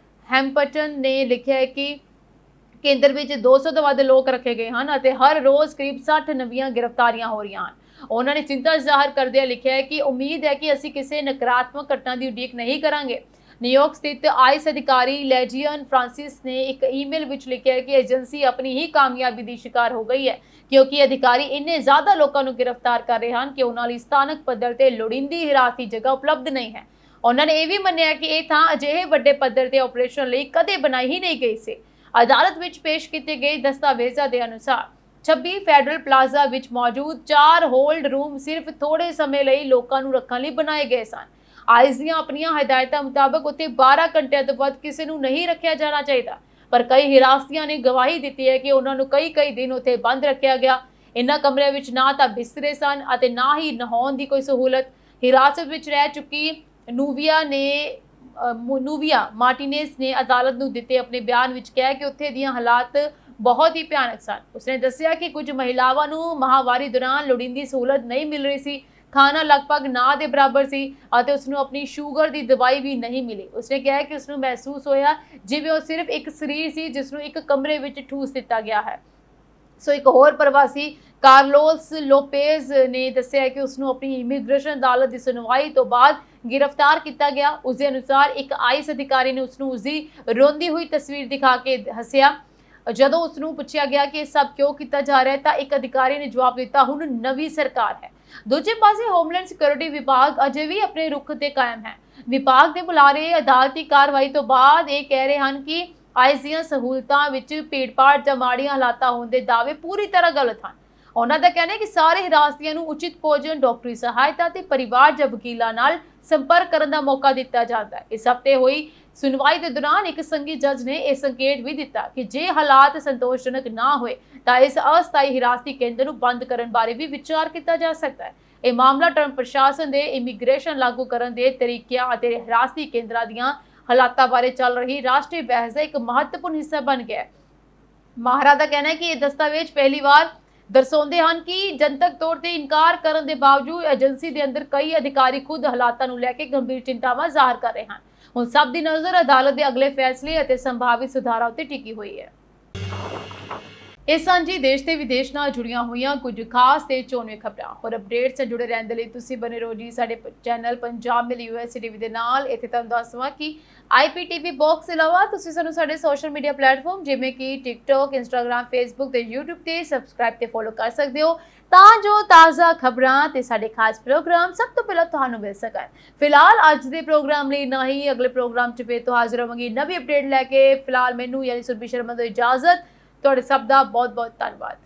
ਹੈਂਪਟਨ ਨੇ ਲਿਖਿਆ ਹੈ ਕਿ ਕੇਂਦਰ ਵਿੱਚ 200 ਤੋਂ ਵੱਧ ਲੋਕ ਰੱਖੇ ਗਏ ਹਨ ਅਤੇ ਹਰ ਰੋਜ਼ ਕਰੀਬ 60 ਨਵੀਆਂ ਗ੍ਰਿਫਤਾਰੀਆਂ ਹੋ ਰਹੀਆਂ ਹਨ। ਉਹਨਾਂ ਨੇ ਚਿੰਤਾ ਜ਼ਾਹਰ ਕਰਦਿਆਂ ਲਿਖਿਆ ਹੈ ਕਿ ਉਮੀਦ ਹੈ ਕਿ ਅਸੀਂ ਕਿਸੇ ਨਕਾਰਾਤਮਕ ਘਟਨਾ ਦੀ ਉਡੀਕ ਨਹੀਂ ਕਰਾਂਗੇ। ਨਿਊਯਾਰਕ ਸਥਿਤ ਆਈਸ ਅਧਿਕਾਰੀ ਲੈਜੀਅਨ ਫ੍ਰਾਂਸਿਸ ਨੇ ਇੱਕ ਈਮੇਲ ਵਿੱਚ ਲਿਖਿਆ ਕਿ ਏਜੰਸੀ ਆਪਣੀ ਹੀ ਕਾਮਯਾਬੀ ਦੀ ਸ਼ਿਕਾਰ ਹੋ ਗਈ ਹੈ ਕਿਉਂਕਿ ਅਧਿਕਾਰੀ ਇੰਨੇ ਜ਼ਿਆਦਾ ਲੋਕਾਂ ਨੂੰ ਗ੍ਰਿਫਤਾਰ ਕਰ ਰਹੇ ਹਨ ਕਿ ਉਹਨਾਂ ਲਈ ਸਥਾਨਕ ਪੱਧਰ ਤੇ ਲੋੜੀਂਦੀ ਹਿਰਾਸਤੀ ਜਗ੍ਹਾ ਉਪਲਬਧ ਨਹੀਂ ਹੈ। ਉਹਨਾਂ ਨੇ ਇਹ ਵੀ ਮੰਨਿਆ ਕਿ ਇਹ ਥਾਂ ਅਜਿਹੇ ਵੱਡੇ ਪੱਧਰ ਤੇ ਆਪਰੇਸ਼ਨ ਲਈ ਕਦੇ ਬਣਾਈ ਹੀ ਨਹੀਂ ਗਈ ਸੀ। ਅਦਾਲਤ ਵਿੱਚ ਪੇਸ਼ ਕੀਤੇ ਗਏ ਦਸਤਾਵੇਜ਼ਾਂ ਦੇ ਅਨੁਸਾਰ 26 ਫੈਡਰਲ ਪਲਾਜ਼ਾ ਵਿੱਚ ਮੌਜੂਦ 4 ਹੋਲਡ ਰੂਮ ਸਿਰਫ ਥੋੜੇ ਸਮੇਂ ਲਈ ਲੋਕਾਂ ਨੂੰ ਰੱਖਣ ਲਈ ਬਣਾਏ ਗਏ ਸਨ। ਆਈਸ ਦੀਆਂ ਆਪਣੀਆਂ ਹਦਾਇਤਾਂ ਮੁਤਾਬਕ ਉੱਥੇ 12 ਘੰਟਿਆਂ ਤੋਂ ਵੱਧ ਕਿਸੇ ਨੂੰ ਨਹੀਂ ਰੱਖਿਆ ਜਾਣਾ ਚਾਹੀਦਾ। ਪਰ ਕਈ ਹਿਰਾਸਤੀਆਂ ਨੇ ਗਵਾਹੀ ਦਿੱਤੀ ਹੈ ਕਿ ਉਹਨਾਂ ਨੂੰ ਕਈ ਦਿਨ ਉੱਥੇ ਬੰਦ ਰੱਖਿਆ ਗਿਆ। ਇਨ੍ਹਾਂ ਕਮਰਿਆਂ ਵਿੱਚ ਨਾ ਤਾਂ ਬਿਸਤਰੇ ਸਨ ਅਤੇ ਨਾ ਹੀ ਨਹਾਉਣ ਦੀ ਕੋਈ ਸਹੂਲਤ। ਹਿਰਾਸਤ ਵਿੱਚ ਰਹਿ ਚੁੱਕੀ ਨੂਵੀਆ ਮਾਰਟੀਨੇਜ਼ ਨੇ ਅਦਾਲਤ ਨੂੰ ਦਿੱਤੇ ਆਪਣੇ ਬਿਆਨ ਵਿੱਚ ਕਿਹਾ ਕਿ ਉੱਥੇ ਦੀਆਂ ਹਾਲਾਤ ਬਹੁਤ ਹੀ ਭਿਆਨਕ ਸਨ। ਉਸਨੇ ਦੱਸਿਆ ਕਿ ਕੁਝ ਮਹਿਲਾਵਾਂ ਨੂੰ ਮਾਹਵਾਰੀ ਦੌਰਾਨ ਲੋੜੀਂਦੀ ਸਹੂਲਤ ਨਹੀਂ ਮਿਲ ਰਹੀ ਸੀ, ਖਾਣਾ ਲਗਭਗ ਨਾ ਦੇ ਬਰਾਬਰ ਸੀ ਅਤੇ ਉਸਨੂੰ ਆਪਣੀ ਸ਼ੂਗਰ ਦੀ ਦਵਾਈ ਵੀ ਨਹੀਂ ਮਿਲੀ। ਉਸਨੇ ਕਿਹਾ ਕਿ ਉਸਨੂੰ ਮਹਿਸੂਸ ਹੋਇਆ ਜਿਵੇਂ ਉਹ ਸਿਰਫ ਇੱਕ ਸਰੀਰ ਸੀ ਜਿਸ ਨੂੰ ਇੱਕ ਕਮਰੇ ਵਿੱਚ ਠੂਸ ਦਿੱਤਾ ਗਿਆ ਹੈ। ਸੋ ਇੱਕ ਹੋਰ ਪ੍ਰਵਾਸੀ ਕਾਰਲੋਸ ਲੋਪੇਜ਼ ਨੇ ਦੱਸਿਆ ਕਿ ਉਸਨੂੰ ਆਪਣੀ ਇਮੀਗ੍ਰੇਸ਼ਨ ਅਦਾਲਤ ਦੀ ਸੁਣਵਾਈ ਤੋਂ ਬਾਅਦ गिरफ्तार किया गया। उसके अनुसार एक आईएएस अधिकारी ने उसनू उसकी रोंदी हुई तस्वीर दिखा के हसिया। जदों उसनू पूछा गया कि सब क्यों किया जा रहा है तो एक अधिकारी ने जवाब दिता, हुण नवी सरकार है। दूजे पासे होमलैंड सिक्योरिटी विभाग अजे भी अपने रुख ते कायम है। विभाग के बुलारे अदालती कार्रवाई तो बाद ये कह रहे हैं कि आईएएस ਦੀਆਂ सहूलतां विच भीड़-भाड़ ਜਾਂ ਮਾੜੀਆਂ ਹਾਲਾਤਾਂ ਹੋਣ ਦੇ ਦਾਅਵੇ ਪੂਰੀ ਤਰ੍ਹਾਂ ਗਲਤ ਹਨ। ਉਹਨਾਂ ਦਾ ਕਹਿਣਾ ਹੈ ਕਿ ਸਾਰੇ ਹਿਰਾਸਤੀਆਂ ਨੂੰ ਉਚਿਤ ਭੋਜਨ, ਡਾਕਟਰੀ ਸਹਾਇਤਾ ਤੇ ਪਰਿਵਾਰ ਜਾਂ ਵਕੀਲਾਂ ਨਾਲ ਸੰਪਰਕ ਕਰਨ ਦਾ ਮੌਕਾ ਦਿੱਤਾ ਜਾਂਦਾ ਹੈ। ਇਸ ਹਫ਼ਤੇ ਹੋਈ ਸੁਣਵਾਈ ਦੇ ਦੌਰਾਨ ਇੱਕ ਸੰਘੀ ਜੱਜ ਨੇ ਇਹ ਸੰਕੇਤ ਵੀ ਦਿੱਤਾ ਕਿ ਜੇ ਹਾਲਾਤ ਸੰਤੋਸ਼ਜਨਕ ਨਾ ਹੋਏ ਤਾਂ ਇਸ ਅਸਥਾਈ ਹਿਰਾਸਤੀ ਕੇਂਦਰ ਨੂੰ ਬੰਦ ਕਰਨ ਬਾਰੇ ਵੀ ਵਿਚਾਰ ਕੀਤਾ ਜਾ ਸਕਦਾ ਹੈ। ਇਹ ਮਾਮਲਾ ਟਰੰਪ ਪ੍ਰਸ਼ਾਸਨ ਦੇ ਇਮੀਗ੍ਰੇਸ਼ਨ ਲਾਗੂ ਕਰਨ ਦੇ ਤਰੀਕਿਆਂ ਅਤੇ ਹਿਰਾਸਤੀ ਕੇਂਦਰਾਂ ਦੀਆਂ ਹਾਲਾਤਾਂ ਬਾਰੇ ਚੱਲ ਰਹੀ ਰਾਸ਼ਟਰੀ ਬਹਿਸ ਦਾ ਇੱਕ ਮਹੱਤਵਪੂਰਨ ਹਿੱਸਾ ਬਣ ਗਿਆ ਹੈ। ਮਾਹਰਾ ਦਾ ਕਹਿਣਾ ਹੈ ਕਿ ਇਹ ਦਸਤਾਵੇਜ਼ ਪਹਿਲੀ ਵਾਰ ਦਰਸਾਉਂਦੇ ਹਨ ਕਿ ਜਨਤਕ ਤੌਰ ਤੇ ਇਨਕਾਰ ਕਰਨ ਦੇ ਬਾਵਜੂਦ ਏਜੰਸੀ ਦੇ ਅੰਦਰ ਕਈ ਅਧਿਕਾਰੀ ਖੁਦ ਹਾਲਾਤਾਂ ਨੂੰ ਲੈ ਕੇ ਗੰਭੀਰ ਚਿੰਤਾਵਾਂ ਜ਼ਾਹਰ ਕਰ ਰਹੇ ਹਨ। ਹੁਣ ਸਭ ਦੀ ਨਜ਼ਰ ਅਦਾਲਤ ਦੇ ਅਗਲੇ ਫੈਸਲੇ ਅਤੇ ਸੰਭਾਵਿਤ ਸੁਧਾਰਾਂ ਉੱਤੇ ਟਿਕੀ ਹੋਈ ਹੈ। ਇਹ ਸਾਂਝੀ ਦੇਸ਼ ਤੇ ਵਿਦੇਸ਼ ਨਾਲ ਜੁੜੀਆਂ ਹੋਈਆਂ ਕੁਝ ਖਾਸ ਤੇ ਚੋਣਵੇਂ ਖਬਰਾਂ ਹੋਰ ਅਪਡੇਟਸ ਨਾਲ ਜੁੜੇ ਰਹਿਣ ਦੇ ਲਈ ਤੁਸੀਂ ਬਨੇ ਰਹੋ ਜੀ ਸਾਡੇ ਚੈਨਲ ਪੰਜਾਬ ਮੇਲ USA TV ਦੇ ਨਾਲ। ਇੱਥੇ ਤੁਹਾਨੂੰ ਦੱਸਵਾਂ ਕਿ IPTV ਬਾਕਸ ਇਲਾਵਾ ਤੁਸੀਂ ਸਾਨੂੰ ਸਾਡੇ ਸੋਸ਼ਲ ਮੀਡੀਆ ਪਲੇਟਫਾਰਮ ਜਿਵੇਂ ਕਿ TikTok, Instagram, Facebook ਤੇ YouTube ਤੇ ਸਬਸਕ੍ਰਾਈਬ ਤੇ ਫੋਲੋ ਕਰ ਸਕਦੇ ਹੋ ਤਾਂ ਜੋ ਤਾਜ਼ਾ ਖਬਰਾਂ ਤੇ ਸਾਡੇ ਖਾਸ ਪ੍ਰੋਗਰਾਮ ਸਭ ਤੋਂ ਪਹਿਲਾਂ ਤੁਹਾਨੂੰ ਮਿਲ ਸਕਣ। ਫਿਲਹਾਲ ਅੱਜ ਦੇ ਪ੍ਰੋਗਰਾਮ ਲਈ ਨਾ ਹੀ ਅਗਲੇ ਪ੍ਰੋਗਰਾਮ 'ਚ ਫੇਰ ਤੋਂ ਹਾਜ਼ਰ ਹੋਵਾਂਗੀ ਨਵੀਂ ਅਪਡੇਟ ਲੈ ਕੇ। ਫਿਲਹਾਲ ਮੈਨੂੰ ਯਾਨੀ ਸੁਰਭੀ ਸ਼ਰਮਾ ਤੋਂ ਇਜਾਜ਼ਤ। ਤੁਹਾਡੇ ਸਭ ਦਾ ਬਹੁਤ ਬਹੁਤ ਧੰਨਵਾਦ।